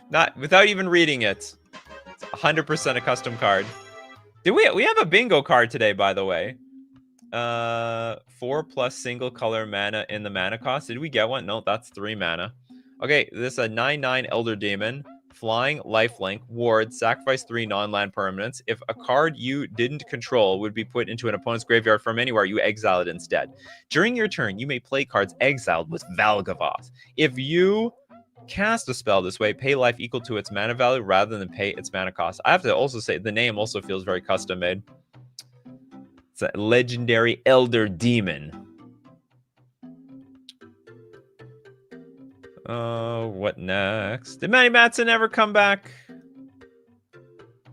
not, without even reading it, it's 100% a custom card. We have a bingo card today, by the way. 4+ single color mana in the mana cost. Did we get one? No, that's 3 mana. Okay, this is a 9/9 Elder Demon. Flying, lifelink, ward, sacrifice 3 non-land permanents. If a card you didn't control would be put into an opponent's graveyard from anywhere, you exile it instead. During your turn, you may play cards exiled with Valgavoth. If you cast a spell this way, pay life equal to its mana value rather than pay its mana cost. I have to also say the name also feels very custom made. It's a legendary Elder Demon. Oh, what next? Did Manny Matson ever come back?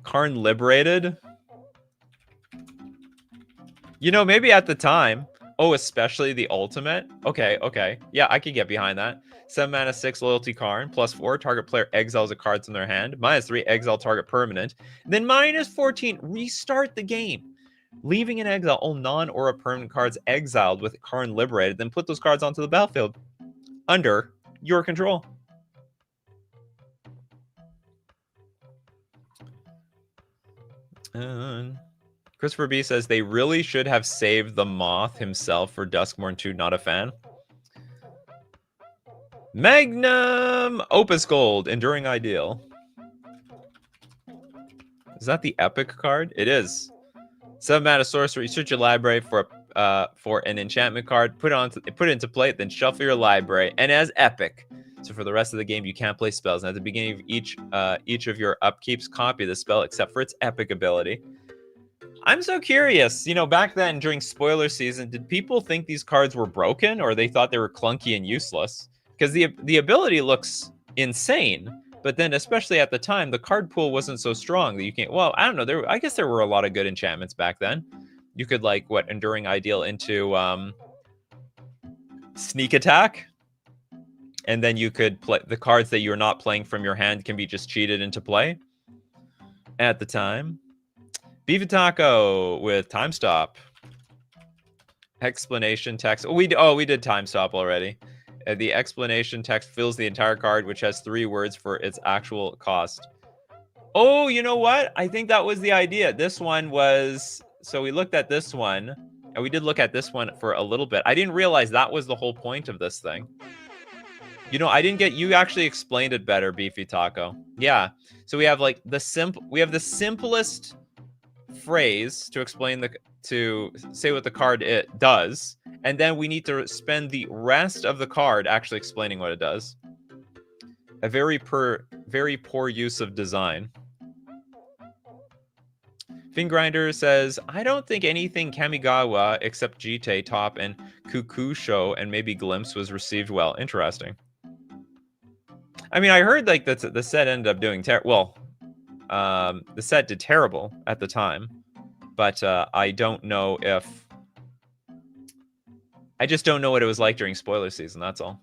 Karn Liberated? You know, maybe at the time. Oh, especially the ultimate? Okay, okay. Yeah, I can get behind that. 7 mana, 6 loyalty card, +4, target player exiles a card from their hand, -3, exile target permanent, then -14, restart the game. Leaving in exile all non-aura permanent cards exiled with Karn liberated, then put those cards onto the battlefield under your control. Christopher B says they really should have saved the Moth himself for Duskmourn 2. Not a fan. Magnum Opus Gold, Enduring Ideal. Is that the epic card? It is. 7 mana sorcery. Search your library for an enchantment card. Put it into play. Then shuffle your library. And as epic. So for the rest of the game, you can't play spells. And at the beginning of each of your upkeeps, copy the spell except for its epic ability. I'm so curious. You know, back then during spoiler season, did people think these cards were broken, or they thought they were clunky and useless? Because the ability looks insane. But then, especially at the time, the card pool wasn't so strong that you can't. Well, I don't know. I guess there were a lot of good enchantments back then. You could Enduring Ideal into Sneak Attack, and then you could play the cards that you're not playing from your hand can be just cheated into play. At the time, Beef Taco with Time Stop. Explanation text. We did Time Stop already. The explanation text fills the entire card, which has 3 words for its actual cost. Oh, you know what? I think that was the idea. This one was... So we looked at this one, and we did look at this one for a little bit. I didn't realize that was the whole point of this thing. You know, I didn't get... You actually explained it better, Beefy Taco. Yeah. So we have we have the simplest phrase to explain to say what the card does, and then we need to spend the rest of the card actually explaining what it does. A very poor use of design. Fingrinder says, I don't think anything Kamigawa except Jite, Top, and Kukusho, and maybe Glimpse was received well. Interesting. I mean, I heard that the set ended up doing the set did terrible at the time. But I don't know if... I just don't know what it was like during spoiler season, that's all.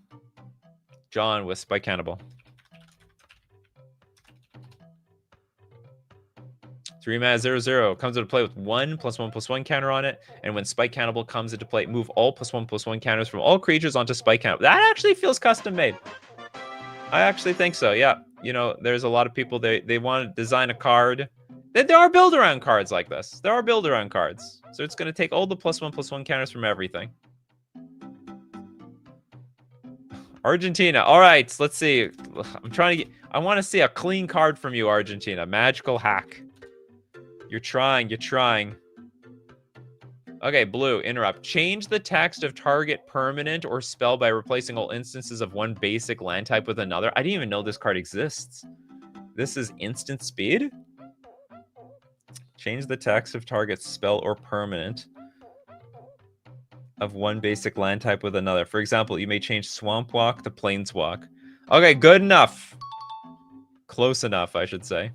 John with Spike Cannibal. 3 mana 0/0 comes into play with 1+1/+1 counter on it, and when Spike Cannibal comes into play, move all +1/+1 counters from all creatures onto Spike Cannibal. That actually feels custom made. I actually think so, yeah. You know, there's a lot of people, they want to design a card. There are build-around cards like this. There are build-around cards. So it's going to take all the +1/+1 counters from everything. Argentina. All right, let's see. I want to see a clean card from you, Argentina. Magical hack. You're trying. Okay, blue, interrupt. Change the text of target permanent or spell by replacing all instances of one basic land type with another. I didn't even know this card exists. This is instant speed? Change the text of target spell or permanent of one basic land type with another. For example, you may change Swamp Walk to Planeswalk. Okay, good enough. Close enough, I should say.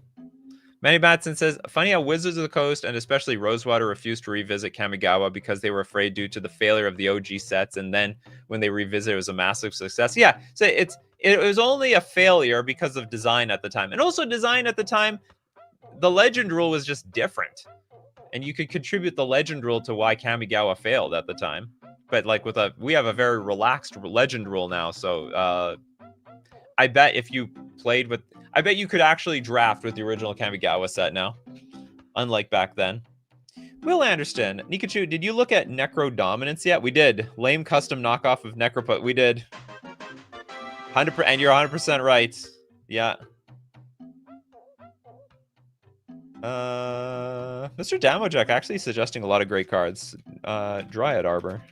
Manny Batson says, funny how Wizards of the Coast and especially Rosewater refused to revisit Kamigawa because they were afraid due to the failure of the OG sets, and then when they revisited, it was a massive success. Yeah, so it was only a failure because of design at the time. And also design at the time, the legend rule was just different. And you could contribute the legend rule to why Kamigawa failed at the time. But we have a very relaxed legend rule now, so I bet if you played with... I bet you could actually draft with the original Kamigawa set now. Unlike back then. Will Anderson. Nikachu, did you look at Necro Dominance yet? We did. Lame custom knockoff of Necroput. We did. 100%, and you're 100% right. Yeah. Mr. Damojek actually suggesting a lot of great cards. Dryad Arbor.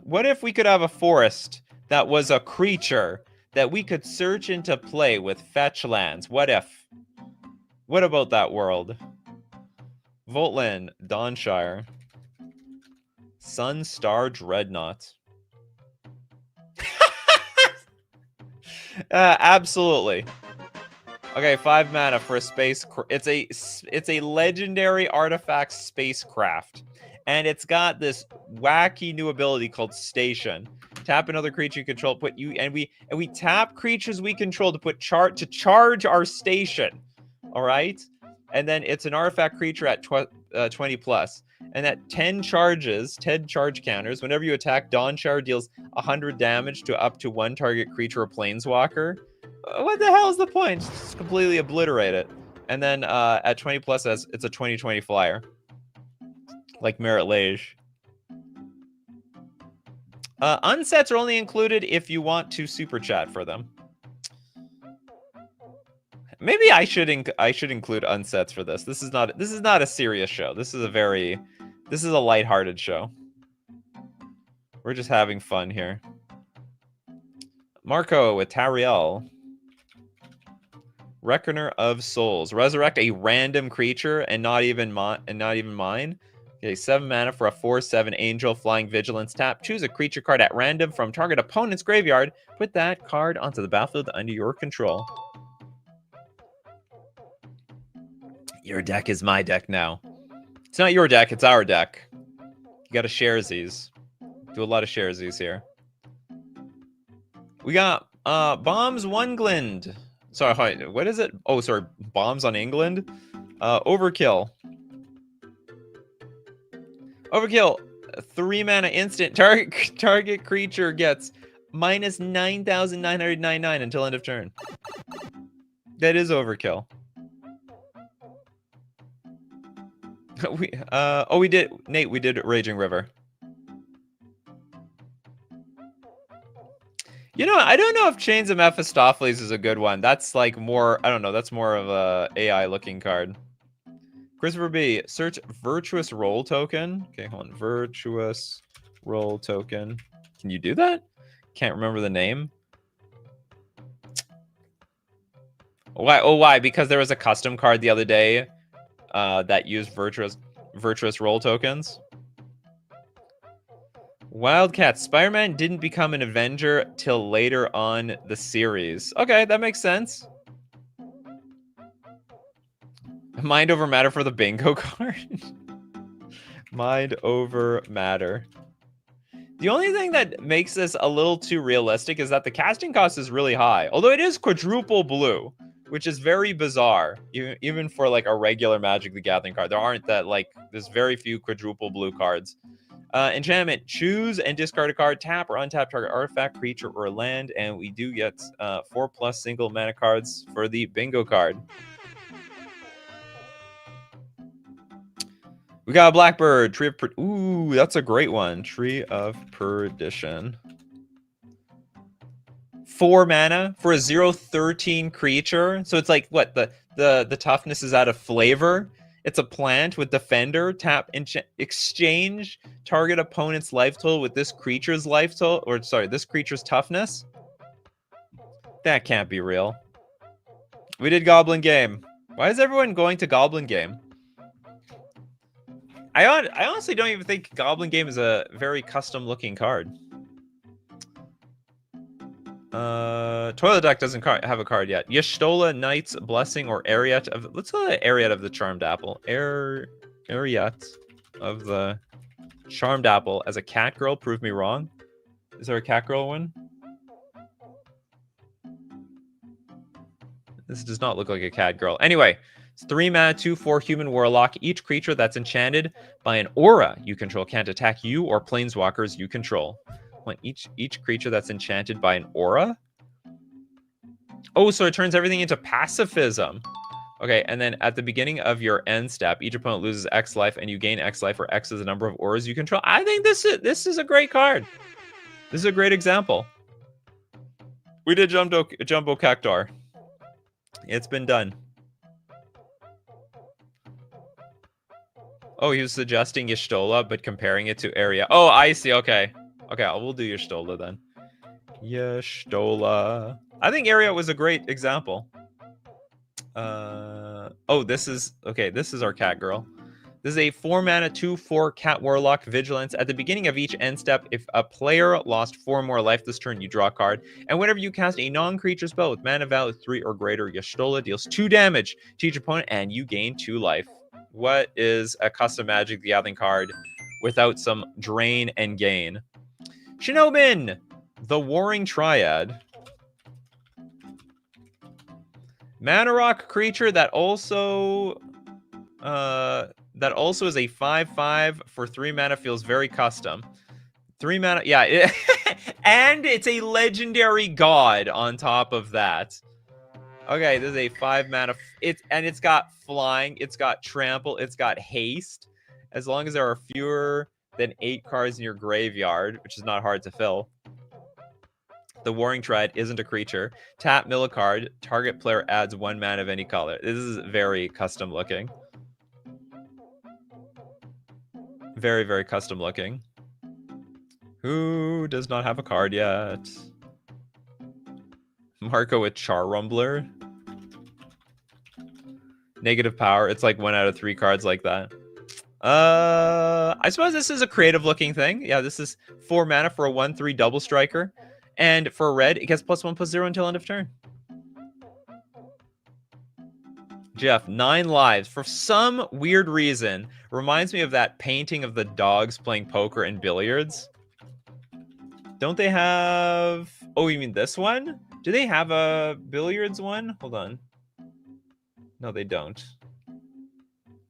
What if we could have a forest that was a creature that we could search into play with fetch lands? What if? What about that world? Voltland, Dawnshire. Sunstar Dreadnought. Absolutely. Okay, 5 mana for a space... It's a legendary artifact spacecraft. And it's got this wacky new ability called Station. Tap another creature you control, we tap creatures we control to charge our station. All right? And then it's an artifact creature at 20 plus. And at 10 charge counters, whenever you attack, Dawn Shower deals 100 damage to up to one target creature or planeswalker. What the hell is the point? Just completely obliterate it. And then at 20 plus, it's a 20/20 flyer. Like Merit Lage. Unsets are only included if you want to super chat for them. Maybe I should include unsets for this. This is not a serious show. This is a lighthearted show. We're just having fun here. Marco with Tariel. Reckoner of Souls. Resurrect a random creature and not even mine. Okay, 7 mana for a 4/7 Angel Flying Vigilance tap. Choose a creature card at random from target opponent's graveyard. Put that card onto the battlefield under your control. Your deck is my deck now. It's not your deck, it's our deck. You gotta share these. Do a lot of shares these here. We got Bombs Wungland. Sorry, what is it? Oh, sorry, Bombs on England. Overkill. Overkill. 3 mana instant. Target creature gets minus 9,999 until end of turn. That is overkill. We did, Nate, we did Raging River. You know, I don't know if Chains of Mephistopheles is a good one. That's like more, I don't know, that's more of a AI looking card. Christopher B, search Virtuous Roll Token. Okay, hold on. Virtuous Roll Token. Can you do that? Can't remember the name. Why? Oh, why? Because there was a custom card the other day that used Virtuous Roll Tokens. Wildcat. Spider-Man didn't become an Avenger till later on the series. Okay, that makes sense. Mind over matter for the bingo card. Mind over matter. The only thing that makes this a little too realistic is that the casting cost is really high. Although it is quadruple blue, which is very bizarre. Even for like a regular Magic the Gathering card. There's very few quadruple blue cards. Enchantment. Choose and discard a card. Tap or untap target artifact, creature, or land. And we do get 4+ single mana cards for the bingo card. We got a Blackbird, Tree of Ooh, that's a great one. Tree of Perdition. 4 mana for a 0/13 creature. So it's like what the toughness is out of flavor. It's a plant with Defender. Tap exchange target opponent's life total with this creature's life total, or sorry, this creature's toughness. That can't be real. We did Goblin Game. Why is everyone going to Goblin Game? I honestly don't even think Goblin Game is a very custom-looking card. Toilet Deck doesn't have a card yet. Y'shtola, Knight's Blessing, or Ariat of... Let's call it Ariat of the Charmed Apple. Ariat of the Charmed Apple as a cat girl. Prove me wrong. Is there a cat girl one? This does not look like a cat girl. Anyway... It's 3 mana, 2/4 human warlock. Each creature that's enchanted by an aura you control can't attack you or planeswalkers you control. When each creature that's enchanted by an aura? Oh, so it turns everything into pacifism. Okay, and then at the beginning of your end step, each opponent loses X life and you gain X life, where X is the number of auras you control. I think this is a great card. This is a great example. We did Jumbo Cactar. It's been done. Oh, he was suggesting Y'shtola, but comparing it to Area. Oh, I see. Okay. Okay, we'll do Y'shtola then. Y'shtola. I think Area was a great example. Oh, this is... Okay, this is our cat girl. This is a 4 mana, 2/4 cat warlock vigilance. At the beginning of each end step, if a player lost 4 more life this turn, you draw a card. And whenever you cast a non-creature spell with mana value 3 or greater, Y'shtola deals 2 damage to each opponent and you gain 2 life. What is a custom Magic the Gathering card without some drain and gain. Shinobin, the Warring Triad. Mana rock creature that also is a 5/5 for 3 mana, feels very custom. 3 mana, yeah, and it's a legendary god on top of that. Okay, this is a 5 mana. It's got flying, it's got trample, it's got haste. As long as there are fewer than 8 cards in your graveyard, which is not hard to fill. The Warring Triad isn't a creature. Tap, mill a card. Target player adds 1 mana of any color. This is very custom looking. Very, very custom looking. Who does not have a card yet? Marco with Char Rumbler. Negative power. It's like 1 out of 3 cards like that. I suppose this is a creative looking thing. Yeah, this is 4 mana for a 1/3 double striker. And for red, it gets +1/+0 until end of turn. Jeff, 9 lives. For some weird reason, reminds me of that painting of the dogs playing poker and billiards. Don't they have... Oh, you mean this one? Do they have a billiards one? Hold on. No, they don't.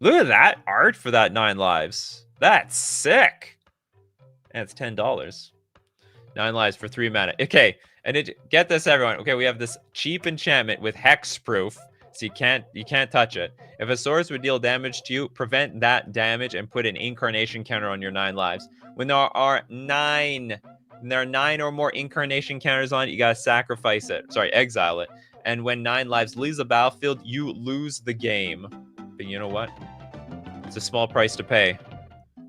Look at that art for that 9 lives. That's sick. And it's $10. 9 lives for 3 mana. Okay, and get this, everyone. Okay, we have this cheap enchantment with hexproof, so you can't touch it. If a source would deal damage to you, prevent that damage and put an incarnation counter on your 9 lives. When there are 9 or more incarnation counters on it, you gotta sacrifice it. Sorry, exile it. And when 9 lives leaves the battlefield, you lose the game. But you know what? It's a small price to pay.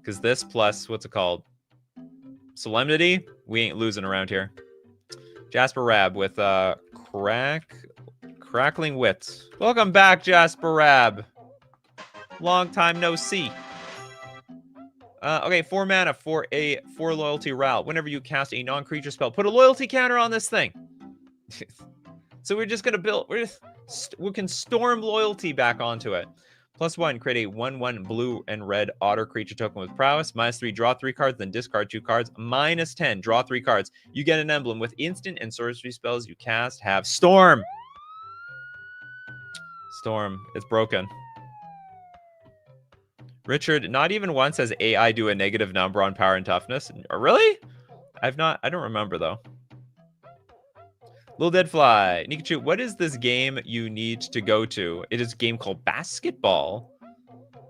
Because this plus, what's it called? Solemnity? We ain't losing around here. Jasper Rab with Crackling Wits. Welcome back, Jasper Rab. Long time no see. Okay, 4 mana for a 4 loyalty Ral. Whenever you cast a non-creature spell, put a loyalty counter on this thing. So we're just gonna build. We can storm loyalty back onto it. +1, create a 1/1 blue and red otter creature token with prowess. -3, draw 3 cards, then discard 2 cards. -10, draw 3 cards. You get an emblem with instant and sorcery spells you cast have storm. Storm. It's broken. Richard, not even once has AI do a negative number on power and toughness. Really? I don't remember though. Little Dead Fly. Nikachu, what is this game you need to go to? It is a game called Basketball.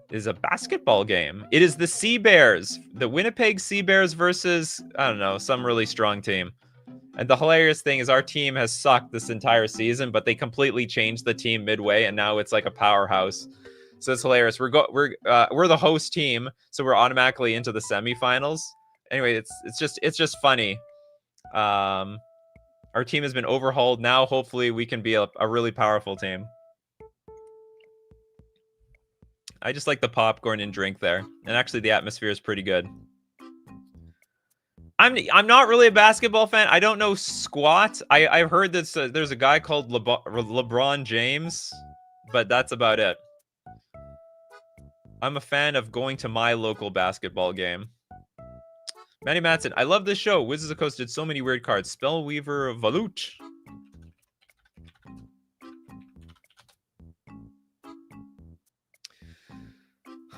It is a basketball game. It is the Sea Bears. The Winnipeg Sea Bears versus, I don't know, some really strong team. And the hilarious thing is our team has sucked this entire season, but they completely changed the team midway, and now it's like a powerhouse. So it's hilarious. We're the host team, so we're automatically into the semifinals. Anyway, it's just funny. Our team has been overhauled. Now, hopefully, we can be a really powerful team. I just like the popcorn and drink there. And actually, the atmosphere is pretty good. I'm not really a basketball fan. I don't know squat. I've heard that there's a guy called LeBron James, but that's about it. I'm a fan of going to my local basketball game. Manny Matson, I love this show. Wizards of the Coast did so many weird cards. Spellweaver Valut.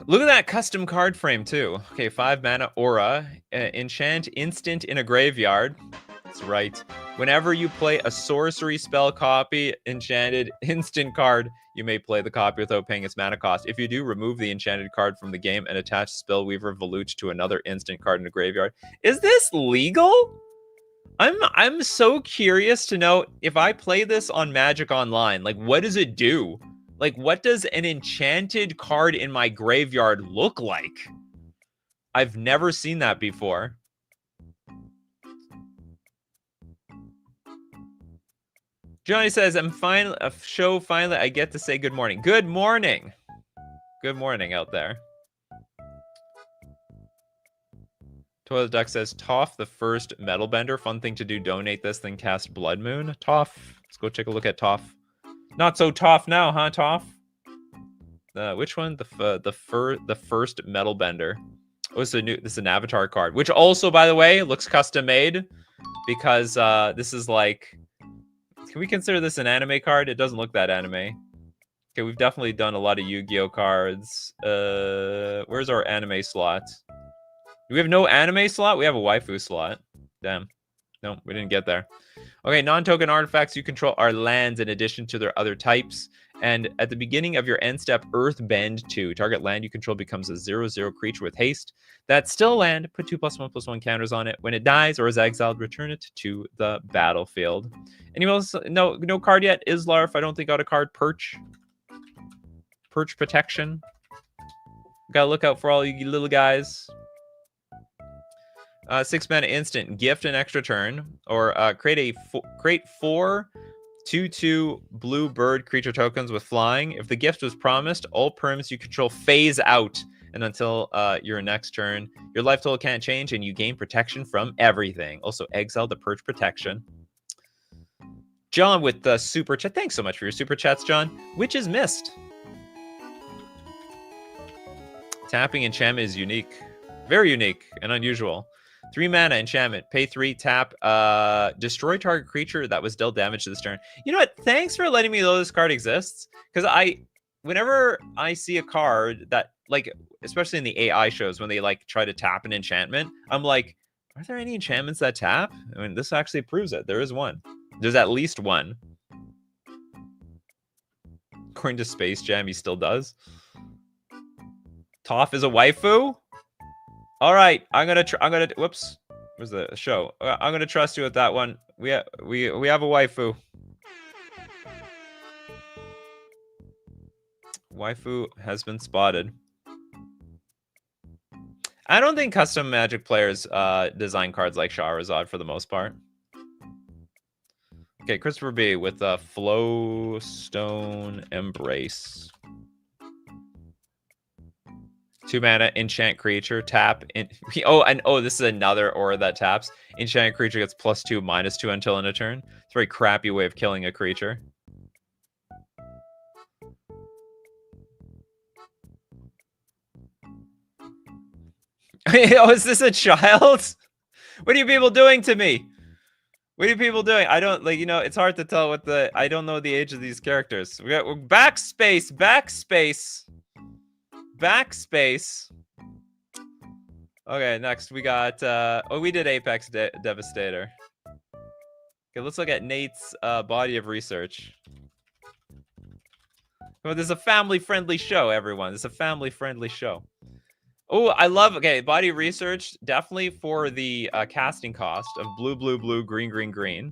Look at that custom card frame, too. Okay, 5 mana Aura. Enchant instant in a graveyard. That's right. Whenever you play a sorcery spell copy enchanted instant card, you may play the copy without paying its mana cost. If you do, remove the enchanted card from the game and attach Spellweaver Valut to another instant card in the graveyard. Is this legal? I'm so curious to know if I play this on Magic Online, like what does it do? Like what does an enchanted card in my graveyard look like? I've never seen that before. Johnny says, I'm finally I get to say good morning. Good morning. Good morning out there. Toilet Duck says, Toph, the first metal bender. Fun thing to do. Donate this, then cast Blood Moon. Toph. Let's go take a look at Toph. Not so Toph now, huh, Toph? Which one? The first metal bender. Oh, this is an avatar card, which also, by the way, looks custom made because this is like, can we consider this an anime card? It doesn't look that anime. Okay, we've definitely done a lot of Yu-Gi-Oh cards. Where's our anime slot? Do we have no anime slot? We have a waifu slot. Damn. No, we didn't get there. Okay, non-token artifacts you control are lands in addition to their other types. And at the beginning of your end step, Earth Bend 2. Target land you control becomes a 0/0 creature with haste. That's still land. Put 2+1/+1 counters on it. When it dies or is exiled, return it to the battlefield. Anyone else? No card yet. Islarf, I don't think got a card. Perch protection. Gotta look out for all you little guys. 6 mana instant. Gift an extra turn. Or create 4 2/2 blue bird creature tokens with flying. If the gift was promised, all perms you control phase out. And until your next turn, your life total can't change and you gain protection from everything. Also, exile the perch protection. John with the super chat. Thanks so much for your super chats, John. Witch's Mist. Tapping enchantment is unique. Very unique and unusual. 3 mana enchantment. Pay 3, tap, destroy target creature that was dealt damage to this turn. You know what? Thanks for letting me know this card exists. Because whenever I see a card that, like, especially in the AI shows, when they, like, try to tap an enchantment, I'm like, are there any enchantments that tap? I mean, this actually proves it. There is one. There's at least one. According to Space Jam, he still does. Toph is a waifu? All right, I'm gonna. Whoops, where's the show? I'm gonna trust you with that one. We have a waifu. Waifu has been spotted. I don't think custom Magic players design cards like Shahrazad for the most part. Okay, Christopher B with a Flowstone Embrace. 2 mana, enchant creature, tap. This is another aura that taps. Enchant creature gets +2, -2 until end of turn. It's a very crappy way of killing a creature. Oh, is this a child? What are you people doing to me? What are you people doing? I don't, like, it's hard to tell I don't know the age of these characters. We're backspace. Okay, next we got, we did Apex Devastator. Okay, let's look at Nate's body of research. Well, this is a family-friendly show, everyone. This is a family-friendly show. Oh, I love, okay, body research, definitely for the casting cost of blue, blue, blue, green, green, green,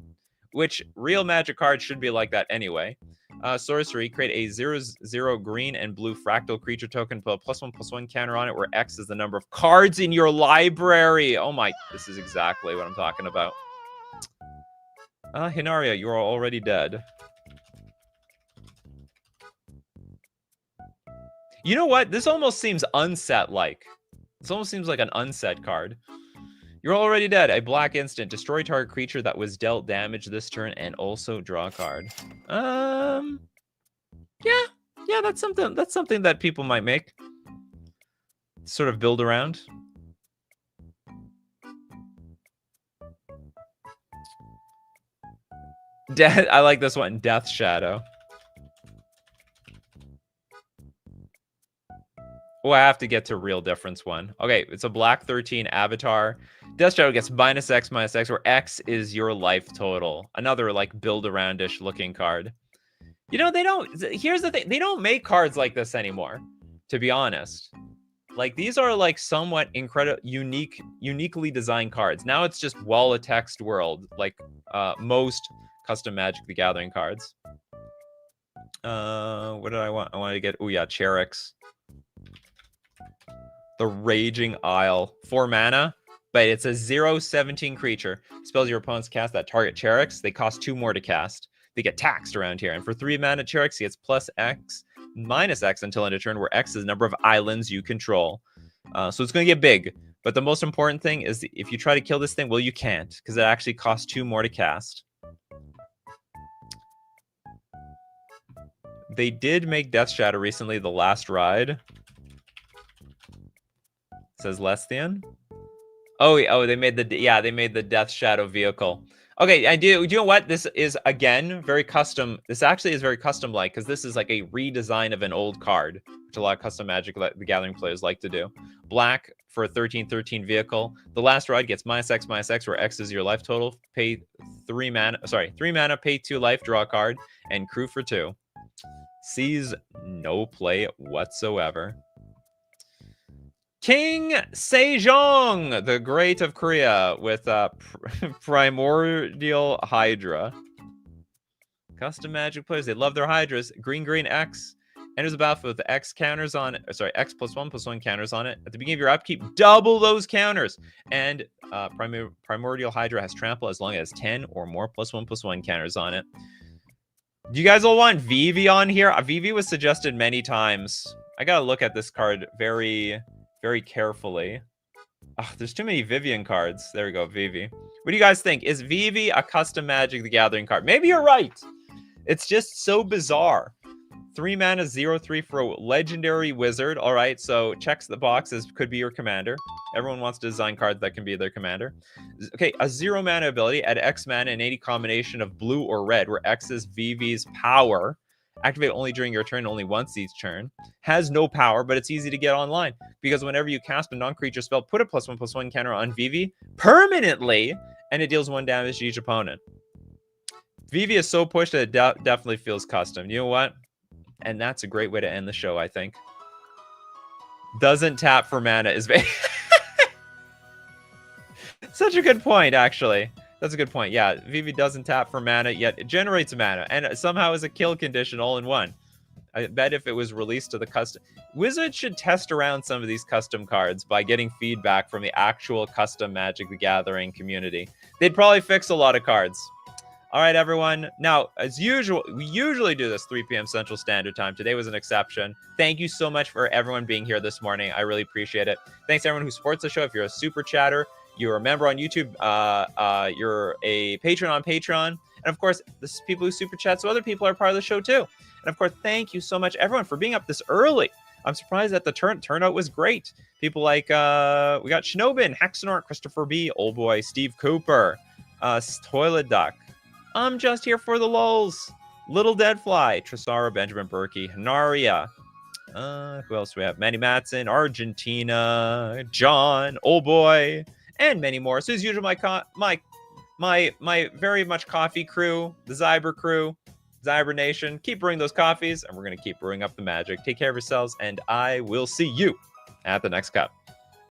which real Magic cards should be like that anyway. Sorcery, create a 0/0 green and blue fractal creature token, put a +1/+1 counter on it, where X is the number of cards in your library. Oh my, this is exactly what I'm talking about. Hinaria, you are already dead. You know what? This almost seems unset-like. This almost seems like an unset card. You're already dead. A black instant. Destroy target creature that was dealt damage this turn and also draw a card. Yeah, that's something that people might make. Sort of build around. I like this one. Death Shadow. Oh, I have to get to Real Difference one. Okay, it's a black 13 avatar. Death Shadow gets -X, where X is your life total. Another, like, build-around-ish looking card. Here's the thing. They don't make cards like this anymore, to be honest. Like, these are, like, somewhat uniquely designed cards. Now it's just wall of text world, like most custom Magic the Gathering cards. What did I want? I wanted to get, oh yeah, Cherix. The Raging Isle. 4 mana, but it's a 0/17 creature. Spells your opponents cast that target Cherix. They cost 2 more to cast. They get taxed around here. And for 3 mana, Cherix gets +X, -X until end of turn, where X is the number of islands you control. So it's going to get big. But the most important thing is if you try to kill this thing, well, you can't, because it actually costs 2 more to cast. They did make Death Shadow recently, The Last Ride. Says Lesthian. Oh, they made the Death Shadow vehicle. Okay, do you know what? This is, again, very custom. This actually is very custom-like, because this is like a redesign of an old card, which a lot of custom Magic the Gathering players like to do. Black for a 13/13 vehicle. The last ride gets -X, where X is your life total. Pay 3 mana, pay 2 life, draw a card, and crew for 2. Sees no play whatsoever. King Sejong, the Great of Korea, with Primordial Hydra. Custom Magic players, they love their Hydras. Green X enters the battlefield with X counters on it. Sorry, X +1/+1 counters on it. At the beginning of your upkeep, double those counters. And Primordial Hydra has trample as long as 10 or more +1/+1 counters on it. Do you guys all want Vivi on here? Vivi was suggested many times. I gotta look at this card very carefully. Oh, there's too many Vivian cards. There we go, Vivi. What do you guys think? Is Vivi a custom Magic the Gathering card? Maybe you're right. It's just so bizarre. 3 mana, 0/3 for a legendary wizard. All right, so checks the boxes. Could be your commander. Everyone wants to design cards that can be their commander. Okay, a 0 mana ability. Add X mana in any combination of blue or red, where X is Vivi's power. Activate only during your turn, only once each turn. Has no power, but it's easy to get online, because whenever you cast a non-creature spell, put a +1/+1 counter on Vivi permanently, and it deals 1 damage to each opponent. Vivi is so pushed that it definitely feels custom. You know what? And that's a great way to end the show, I think. Doesn't tap for mana is such a good point, actually. That's a good point. Yeah, Vivi doesn't tap for mana, yet it generates mana, and somehow is a kill condition all in one. I bet if it was released to the custom... Wizards should test around some of these custom cards by getting feedback from the actual custom Magic the Gathering community. They'd probably fix a lot of cards. All right, everyone. Now, as usual, we usually do this 3 p.m. Central Standard Time. Today was an exception. Thank you so much for everyone being here this morning. I really appreciate it. Thanks to everyone who supports the show. If you're a super chatter, you're a member on YouTube, you're a patron on Patreon, and of course, this is people who super chat, so other people are part of the show too. And of course, thank you so much, everyone, for being up this early. I'm surprised that the turnout was great. People like, we got Shinobin, Hexenort, Christopher B, Old Boy, Steve Cooper, Toilet Duck. I'm just here for the lulz. Little Deadfly, Tresara, Benjamin Berkey, Hanaria. Who else do we have? Manny Matson, Argentina, John, Old Boy, and many more. So as usual, my very much coffee crew, the Zyber crew, Zyber Nation, keep brewing those coffees, and we're gonna keep brewing up the magic. Take care of yourselves, and I will see you at the next cup.